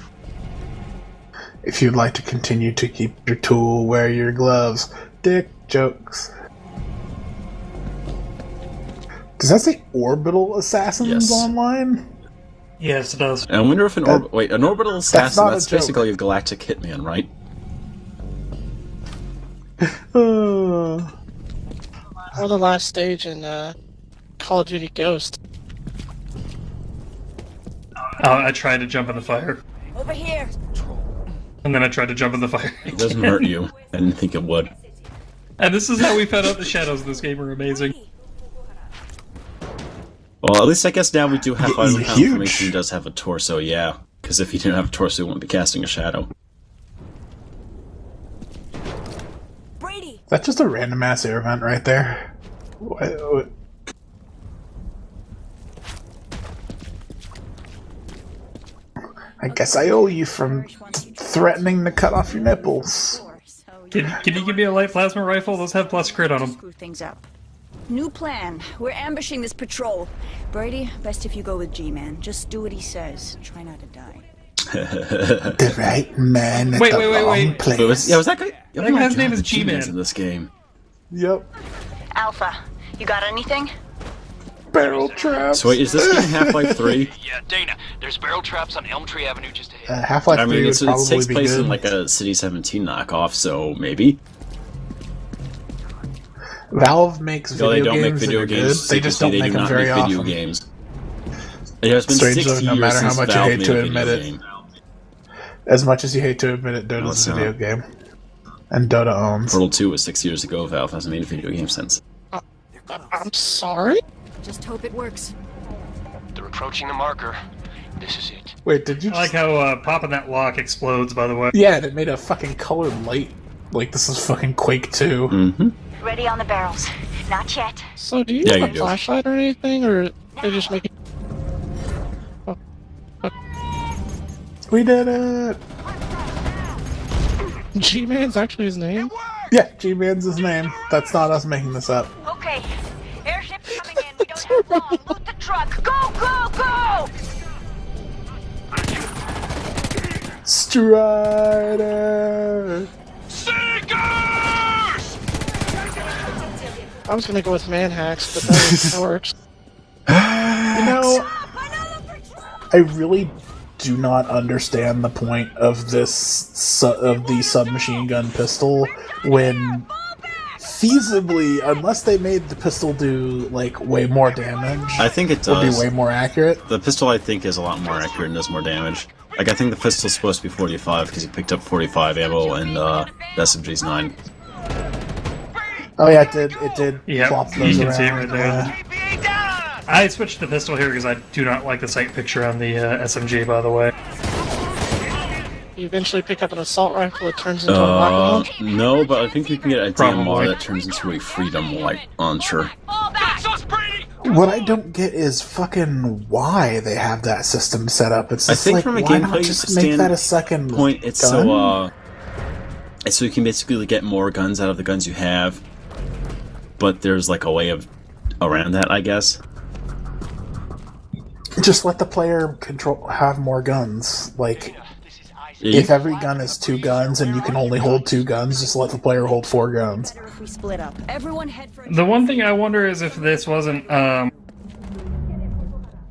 If you'd like to continue to keep your tool, wear your gloves. Dick jokes. Does that say Orbital Assassins online? Yes, it does. And I wonder if an orbital assassin, not a that's joke. basically a galactic hitman, right? Or the last stage in Call of Duty Ghost. Oh, I tried to jump in the fire. Over here. And then I tried to jump in the fire. It doesn't hurt you. I didn't think it would. And this is how we found out the shadows in this game are amazing. Well, at least I guess now we do have final Huge. confirmation he does have a torso, yeah. Because if he didn't have a torso, he wouldn't be casting a shadow. Brady. That's just a random ass air vent right there. What? I guess I owe you from threatening to cut off your nipples. So Can you give me a light plasma rifle? Those have plus crit on them. Screw things up. New plan. We're ambushing this patrol. Brady, best if you go with G-Man. Just do what he says. Try not to die. The right man at wait, place. Was that guy? That guy's name is G-Man in this game. Yep. Alpha, you got anything? Barrel traps. So wait, is this game Half-Life 3? Yeah, Dana, there's barrel traps on Elm Tree Avenue just ahead. Half-Life 3 would probably it takes be place good. in like a City 17 knockoff, so maybe. Valve makes video they don't games make video that are games. good. They just don't make them very often. Video games. It has been Strange 6 though, no years matter how since much Valve you hate made to a admit video it. game. As much as you hate to admit it, Dota's a video game. And Dota owns. Portal 2 was 6 years ago. Valve hasn't made a video game since. I'm sorry? Just hope it works. They're approaching the marker. This is it. Wait, did you I like how popping that lock explodes, by the way. Yeah, and it made a fucking colored light. Like, this is fucking Quake 2. Mm-hmm. Ready on the barrels. Not yet. So do you Yeah, have you a do. flashlight or anything, or they just make it... We did it! G-Man's actually his name? Yeah, G-Man's his name. That's not us making this up. Okay. Airship's coming in. We don't have long. Loot the truck. Go, go, go! Strider! I was gonna go with man-hacks, but that works. You know, I really do not understand the point of this of the submachine gun pistol when feasibly, unless they made the pistol do like way more damage, I think it or be does. way more accurate. The pistol, I think, is a lot more accurate and does more damage. Like, I think the pistol's supposed to be 45 because you picked up 45 ammo and the SMG's 9. Oh yeah, it did Yep, flop you those can around. see it right there. I switched the pistol here because I do not like the sight picture on the SMG, by the way. You eventually pick up an assault rifle, it turns into a rocket launcher? No, but I think you can get a Probably. DMR that turns into a Freedom Light launcher. What I don't get is fucking why they have that system set up. It's I just think like, from a why not gameplay just make that a second point, it's gun? so you can basically get more guns out of the guns you have, but there's like a way of around that, I guess. Just let the player have more guns. Like, if every gun is 2 guns and you can only hold 2 guns, just let the player hold 4 guns. Better if we split up. Everyone head for The one thing I wonder is if this wasn't,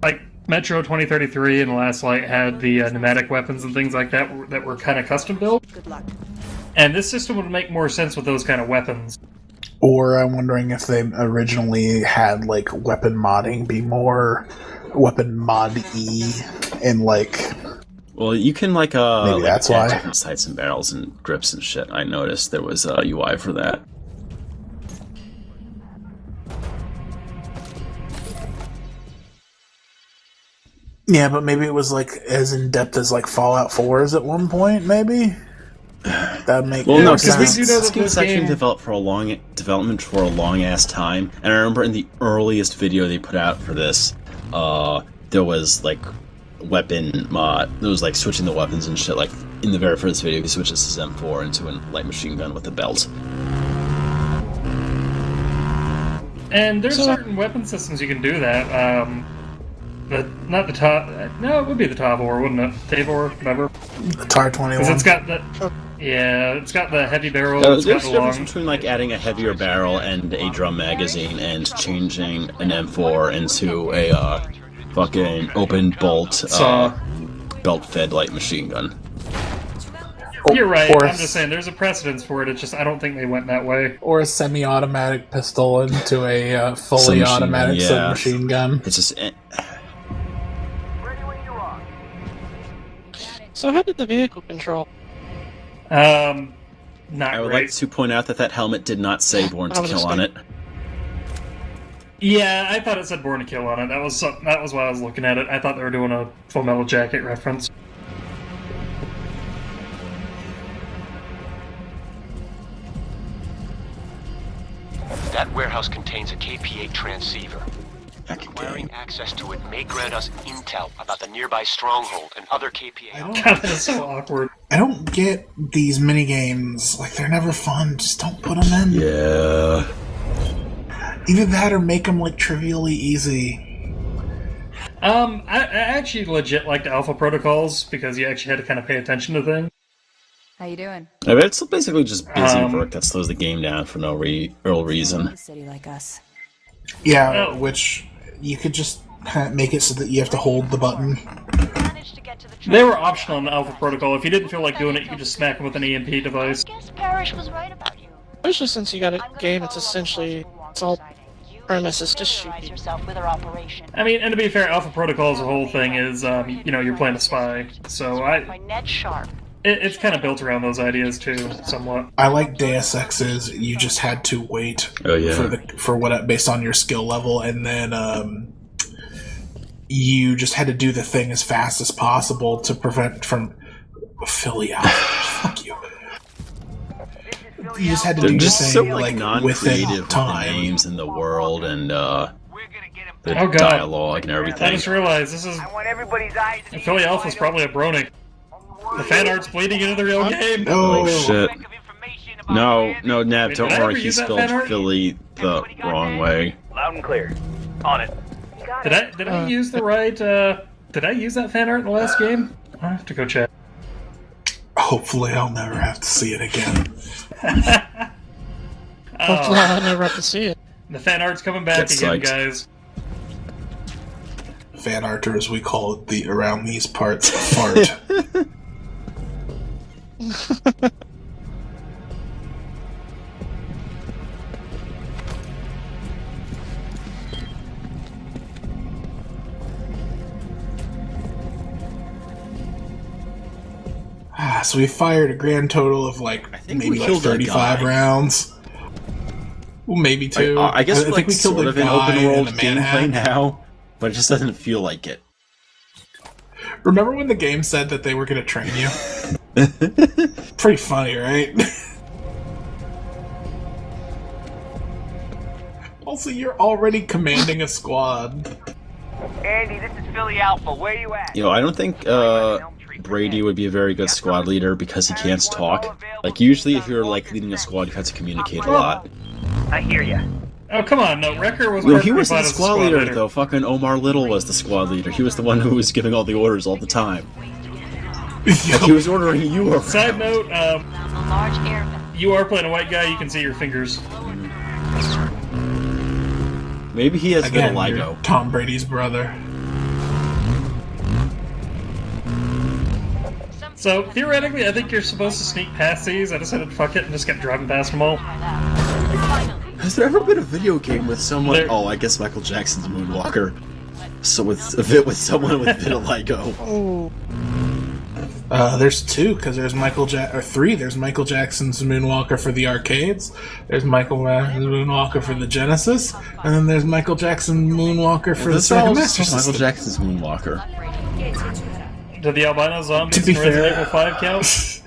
like, Metro 2033 and Last Light had the pneumatic weapons and things like that that were kind of custom built. Good luck. And this system would make more sense with those kind of weapons. Or I'm wondering if they originally had, like, weapon modding be more weapon mod-y and, like... Well, you can maybe that's add why. different sights and barrels and grips and shit. I noticed there was a UI for that. Yeah, but maybe it was, like, as in-depth as, like, Fallout 4 is at one point, maybe? That'd make Well, no, more because sense. this game was actually developed for a long ass time, and I remember in the earliest video they put out for this, there was like weapon mod. There was like switching the weapons and shit. Like in the very first video, he switches his M4 into a light machine gun with a belt. And there's certain weapon systems you can do that. Not the top. No, it would be the Tavor, wouldn't it? Tavor, whatever. The TAR 21. Because it's got the. Yeah, it's got the heavy barrel. There's It's got a the difference long. between like adding a heavier barrel and a drum magazine and changing an M4 into a fucking open bolt belt-fed light machine gun. You're right. Or I'm just saying, there's a precedence for it. It's just I don't think they went that way. Or a semi-automatic pistol into a fully automatic submachine gun. It's just. So how did the vehicle control? Not I would great. like to point out that that helmet did not say "Born to Kill" on it. Yeah, I thought it said "Born to Kill" on it. That was why I was looking at it. I thought they were doing a Full Metal Jacket reference. That warehouse contains a KP-8 transceiver. Acquiring access to it may grant us intel about the nearby stronghold and other KPA. God, that's so awkward. I don't get these minigames. Like, they're never fun. Just don't put them in. Yeah. Either that or make them, like, trivially easy. I actually legit liked Alpha Protocols because you actually had to kind of pay attention to things. How you doing? I mean, it's basically just busy work that slows the game down for no real reason. A city like us. Yeah, which you could just make it so that you have to hold the button. They were optional in the Alpha Protocol. If you didn't feel like doing it, you could just smack them with an EMP device. Parrish was right about you. Especially since you got a game that's essentially its all premise is to shoot you. I mean, and to be fair, Alpha Protocol's whole thing is, you know, you're playing a spy. So it's kind of built around those ideas too, somewhat. I like Deus Ex's. You just had to wait for what based on your skill level, and then you just had to do the thing as fast as possible to prevent from Philly out. Fuck you. You just had to do just the so thing like non-creative time. names in the world and the God. dialogue and everything. I just realized this is Philly Alpha's probably a brony. The fan art's bleeding into the real game. Oh shit! No, Nav, don't Did I worry. ever He use that spelled fan art? Philly the wrong way. Loud and clear. On it. Did I use the right? Did I use that fan art in the last game? I have to go check. Hopefully, I'll never have to see it again. Hopefully, I'll never have to see it. The fan art's coming back Get again, psyched. guys. Fan art, or as we call it, the around these parts fart. So we fired a grand total of like maybe like 35 rounds. Well, maybe two. I guess we're like we killed sort a of an guy open world in the gameplay Manhattan. now, but it just doesn't feel like it. Remember when the game said that they were going to train you? Pretty funny, right? Also, you're already commanding a squad. Andy, this is Philly Alpha. Where you at? You know, I don't think Brady would be a very good squad leader because he can't talk. Like, usually if you're, like, leading a squad, you have to communicate a lot. I hear ya. Oh, come on, no, Wrecker was Well, he was fine the as a squad leader, though. Fucking Omar Little was the squad leader. He was the one who was giving all the orders all the time. Like, he was ordering you around. Side note, you are playing a white guy, you can see your fingers. Maybe he has Again, vitiligo. you're Tom Brady's brother. So, theoretically, I think you're supposed to sneak past these. I decided to fuck it and just kept driving past them all. Has there ever been a video game with someone... Oh, I guess Michael Jackson's Moonwalker. So with someone with vitiligo. There's two, because there's three. There's Michael Jackson's Moonwalker for the arcades. There's Michael Jackson's Moonwalker for the Genesis, and then there's Michael Jackson Moonwalker for the Sega Master System. Michael Jackson's Moonwalker. Did the albino zombies To be in Resident fair- Evil 5 count?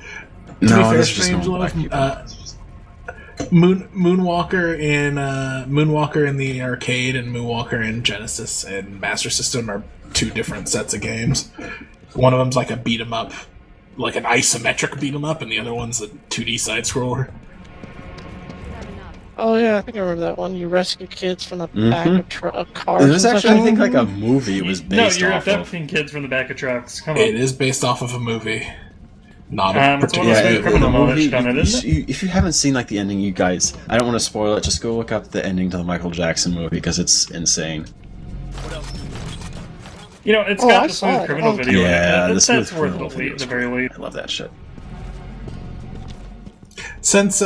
No, fair, that's just Strange normal Love, black people. Moonwalker in the arcade and Moonwalker in Genesis and Master System are two different sets of games. One of them's like a beat 'em up, like an isometric beat 'em up, and the other one's a 2D side scroller. Oh yeah, I think I remember that one. You rescue kids from the back of cars. There's and actually, I such. think, like a movie it was No, based you're off of. abducting kids from the back of trucks. Come on. It is based off of a movie, not a It's one of particular. those movie. criminal knowledge done it, isn't it? If you haven't seen like the ending, you guys, I don't want to spoil it. Just go look up the ending to the Michael Jackson movie because it's insane. You know, it's I got the saw smooth it. criminal video. Yeah, in it. the smooth That's worth criminal it video at is the very least. I love that shit. Since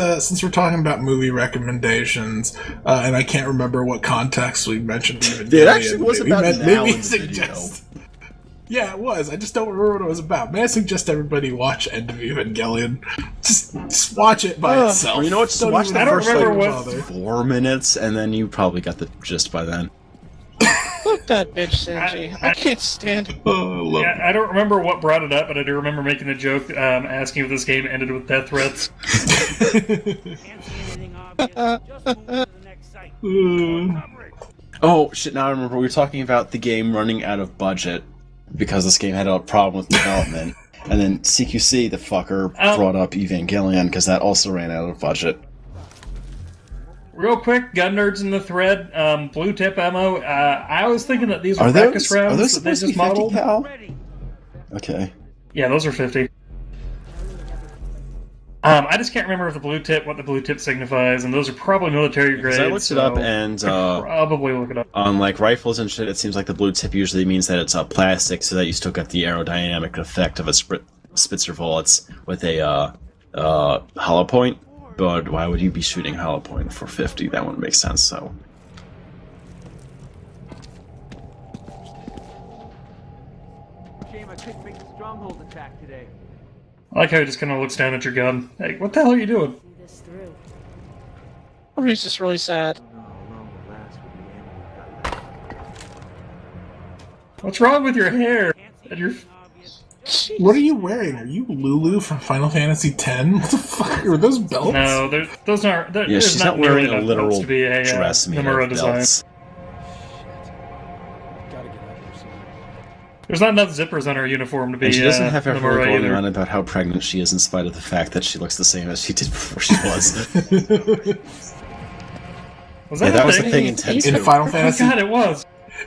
we're talking about movie recommendations, and I can't remember what context we mentioned. It actually was about an hour in the suggest. Yeah, it was. I just don't remember what it was about. May I suggest everybody watch End of Evangelion? Just watch it by itself. Or you know what? Just Don't watch even the I don't first remember like, what- 4 minutes, and then you probably got the gist by then. Fuck that bitch, Sanji. I can't stand it. Yeah, I don't remember what brought it up, but I do remember making a joke asking if this game ended with death threats. Oh, shit, now I remember. We were talking about the game running out of budget because this game had a problem with development. And then CQC, the fucker, brought up Evangelion because that also ran out of budget. Real quick, gun nerds in the thread, blue tip ammo. I was thinking that these were practice rounds. Are those that they supposed to just be 50 modeled. cal? Okay. Yeah, those are 50. I just can't remember if what the blue tip signifies, and those are probably military grade. I looked it up, and probably look it up. On like rifles and shit, it seems like the blue tip usually means that it's plastic, so that you still get the aerodynamic effect of a Spitzer bullets with a hollow point. But why would you be shooting hollow point for 50? That wouldn't make sense. So. Shame I couldn't make the stronghold attack today. I like how he just kind of looks down at your gun. Hey, what the hell are you doing? Or he's just really sad. What's wrong with your hair? And your... What are you wearing? Are you Lulu from Final Fantasy X? What the fuck? Are those belts? No, those aren't. Yeah, she's not wearing a literal to be a, dress made Nomura of design. belts. There's not enough zippers on her uniform to be. And she doesn't have ever Nomura going either. on about how pregnant she is, in spite of the fact that she looks the same as she did before she was. Was that, that was the thing in 10 in Final Fantasy? Oh God, it was.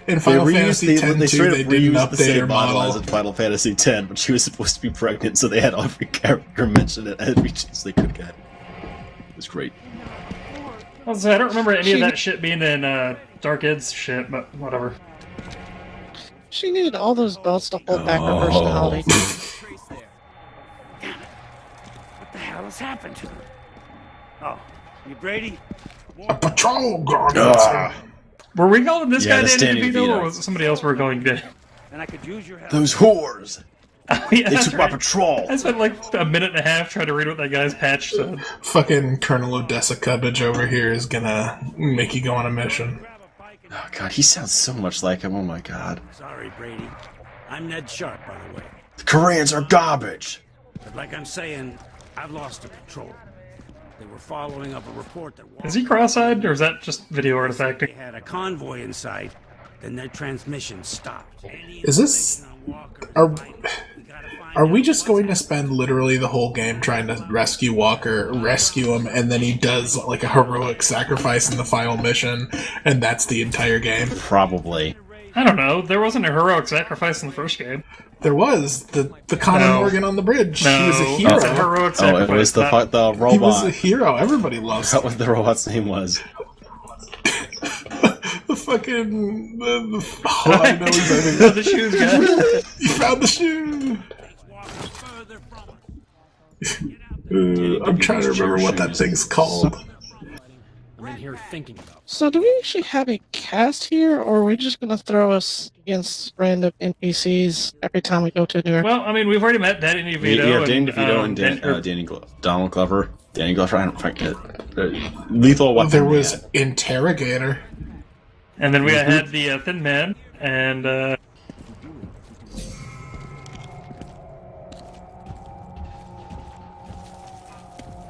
In Final Fantasy X, they straight up they didn't reused the update her same model model. as in Final Fantasy X, but she was supposed to be pregnant, so they had every character mention it every chance they could get. It was great. I don't remember any of that shit being in Dark Id's shit, but whatever. She needed all those belts to hold back her personality. What the hell has happened to them? Oh, you Brady? A patrol guard. Were we calling this guy Danny Danny DeVito, or was it somebody else we were going to? And I could use your help. Those whores! Oh, yeah, They took my patrol! I spent like a minute and a half trying to read what that guy's patch said. Fucking Colonel Odessa Cubbage over here is gonna make you go on a mission. Oh god, he sounds so much like him, oh my god. Sorry, Brady. I'm Ned Sharp, by the way. The Koreans are garbage! But like I'm saying, I've lost the patrol. They were following up a report that... Is he cross-eyed, or is that just video artifacting? They had a convoy in sight, then their transmission stopped. Is this... Are we just going to spend literally the whole game trying to rescue Walker, rescue him, and then he does like a heroic sacrifice in the final mission, and that's the entire game? Probably. I don't know. There wasn't a heroic sacrifice in the first game. There was. The Common Morgan on the bridge. No, he was a hero. It was a heroic sacrifice. Oh, it was the robot. He was a hero. Everybody loves him. What was the robot's name was? The fucking... all I know is the shoes, guys. You found the shoe! I'm trying to remember what that thing's called. We're in here thinking about. So do we actually have a cast here, or are we just going to throw us against random NPCs every time we go to a new... Well, I mean, we've already met Danny DeVito. Yeah, Danny DeVito and Donald Glover. Danny Glover, I don't fucking... Lethal Weapon. There was Interrogator. And then we had the Thin Man, and...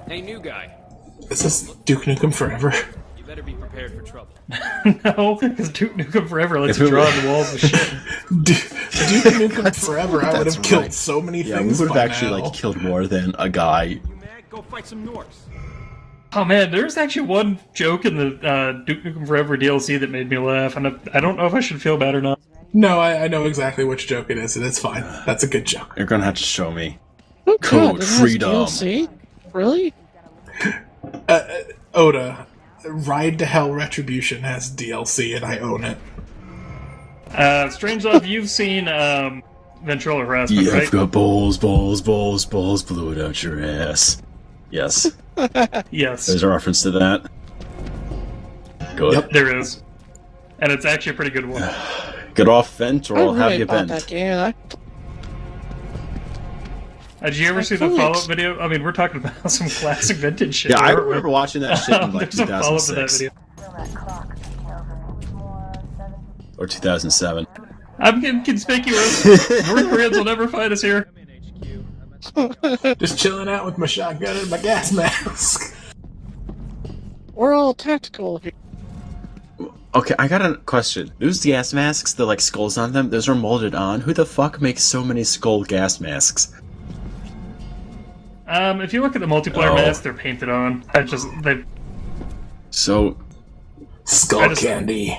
Hey, new guy. Is this Duke Nukem Forever? You better be prepared for trouble. No, because Duke Nukem Forever lets you draw on the walls of shit. Duke Nukem Forever, I would have killed so many things. We would have actually like killed more than a guy. Go fight some Norks. Oh man, there's actually one joke in the Duke Nukem Forever DLC that made me laugh, and I don't know if I should feel bad or not. No, I know exactly which joke it is, and it's fine. That's a good joke. You're gonna have to show me. Oh, Code God, Freedom. DLC? Really? Oda, Ride to Hell Retribution has DLC, and I own it. Strangelove, you've seen Ventrilo Harassment, right? You've got balls blew it out your ass. Yes. Yes. There's a reference to that. Good. Yep, there is. And it's actually a pretty good one. Get off vent or I'll have you bought bent. that game. Did you ever see the follow-up video? I mean, we're talking about some classic vintage shit. Yeah, I remember watching that shit in like There's a follow-up to that 2006. video. Or 2007. I'm getting conspicuous. North Koreans will never find us here. Just chilling out with my shotgun and my gas mask. We're all tactical here. Okay, I got a question. Those gas masks, the like skulls on them, those are molded on. Who the fuck makes so many skull gas masks? If you look at the multiplayer masks, they're painted on. So... Skull candy.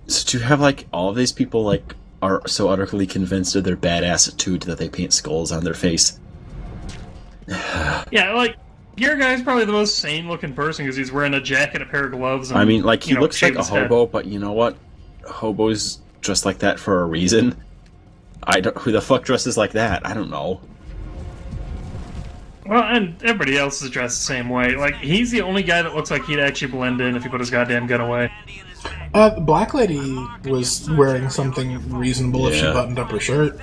So do you have, like, all of these people, like, are so utterly convinced of their badass attitude that they paint skulls on their face? Yeah, like, your guy's probably the most sane-looking person because he's wearing a jacket, a pair of gloves, and, I mean, like, he looks like a hobo, head. but you know what? Hobos dress like that for a reason. Who the fuck dresses like that? I don't know. Well, and everybody else is dressed the same way. Like, he's the only guy that looks like he'd actually blend in if he put his goddamn gun away. The Black Lady was wearing something reasonable if she buttoned up her shirt.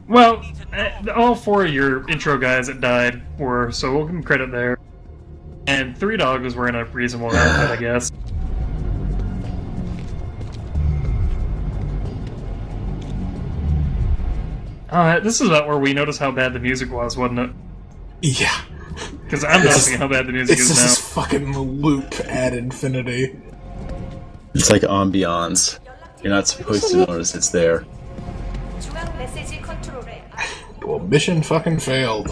Well, all 4 of your intro guys that died were, so we'll give them credit there. And Three Dog was wearing a reasonable outfit, I guess. This is about where we noticed how bad the music was, wasn't it? Yeah. Because I'm noticing how bad the music is now. It's just this fucking loop ad infinity. It's like ambiance. You're not supposed to notice it's there. Well, mission fucking failed.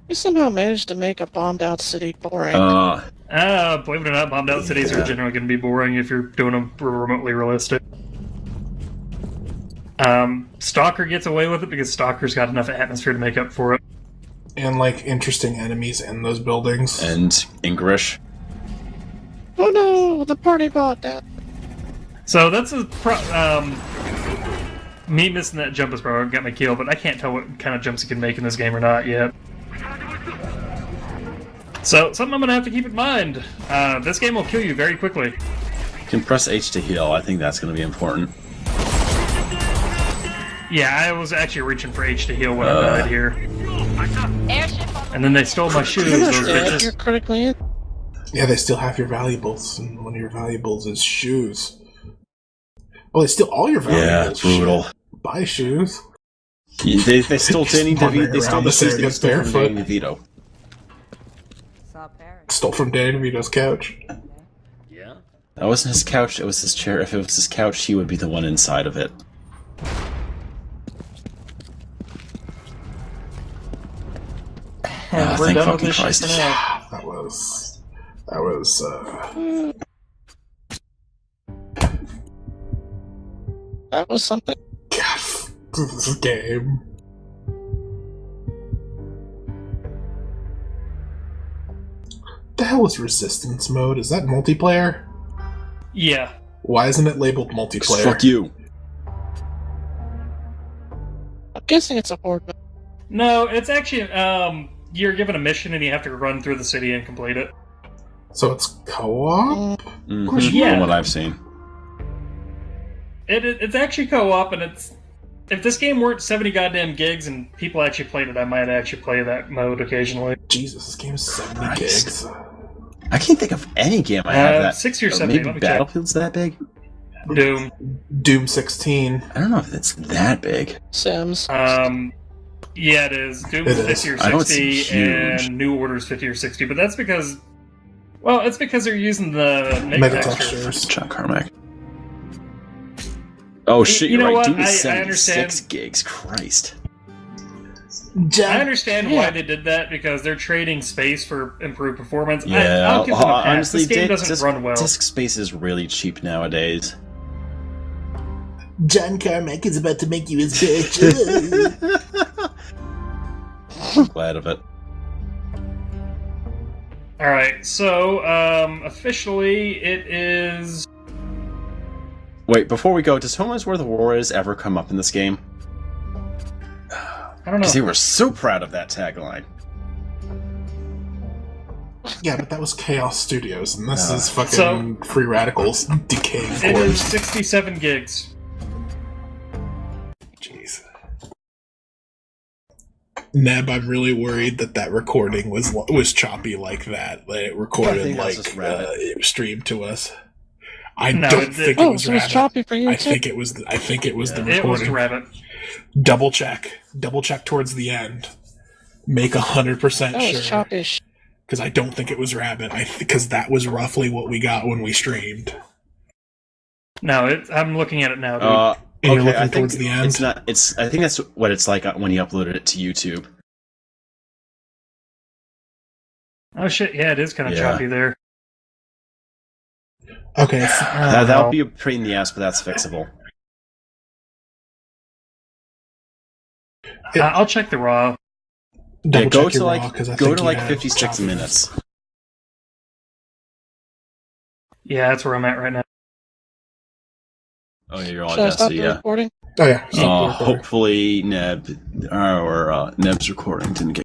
You somehow managed to make a bombed-out city boring. Believe it or not, bombed-out cities are generally going to be boring if you're doing them remotely realistic. Stalker gets away with it because Stalker's got enough atmosphere to make up for it. And, like, interesting enemies in those buildings. And English. Oh no, the party bot down. So that's me missing that jump is probably got my kill, but I can't tell what kind of jumps he can make in this game or not yet. So, something I'm going to have to keep in mind. This game will kill you very quickly. You can press H to heal. I think that's going to be important. Yeah, I was actually reaching for H to heal when I died here. And then they stole my shoes, those bitches. You're critically in. Yeah, they still have your valuables, and one of your valuables is shoes. Well, they steal all your valuables. Yeah, brutal. Buy shoes. They stole Danny DeVito. They stole the shoes that stole from Danny DeVito. Stole from Danny DeVito's couch. Yeah? That wasn't his couch, it was his chair. If it was his couch, he would be the one inside of it. We're done with this shit for now. That was That was something. God, this game. The hell is resistance mode? Is that multiplayer? Yeah. Why isn't it labeled multiplayer? Fuck you. I'm guessing it's a horde mode. No, it's actually, you're given a mission and you have to run through the city and complete it. So it's co-op? Yeah. From what I've seen. It's actually co-op, and if this game weren't 70 goddamn gigs and people actually played it, I might actually play that mode occasionally. Jesus, this game's 70 gigs. I can't think of any game I have that. 60 or 70. Maybe Battlefield's that big? Doom 16. I don't know if it's that big. Sims. Yeah, it is. Doom's 50 or 60, and New Order's 50 or 60, but that's because... Well, it's because they're using the mega textures. John Carmack. Oh shit, you're know right. what? Doom is I understand. 76 gigs. Christ. I understand why they did that, because they're trading space for improved performance. Yeah, I'll give them a pass. honestly, This game doesn't run well. Disk space is really cheap nowadays. John Carmack is about to make you his bitch. I'm glad of it. Alright, so, officially, it is... Wait, before we go, does Home is Where the War Is ever come up in this game? I don't know. Because they were so proud of that tagline. Yeah, but that was Chaos Studios, and this is fucking Free Radicals decaying It force. is 67 gigs. Jeez. Neb, I'm really worried that recording was choppy like that. That it recorded it was streamed to us. I don't think it was so it's choppy for you I too? think it was the recording. It was Rabbit. Double check towards the end. Make 100% That was sure. choppy. because I don't think it was Rabbit. Because that was roughly what we got when we streamed. No, I'm looking at it now, dude. And you're Okay, looking I towards think the end? it's not. It's. I think that's what it's like when you uploaded it to YouTube. Oh shit! Yeah, it is kind of choppy there. Okay, that would be a pain in the ass, but that's fixable. I'll check the raw. Yeah, Double go check to your like raw, 'cause I go think to you like had 56 choppy. minutes. Yeah, that's where I'm at right now. Oh, yeah, you're all Should I stop Audacity, the yeah. recording? Oh yeah. Stop the recording. Hopefully Neb's recording didn't get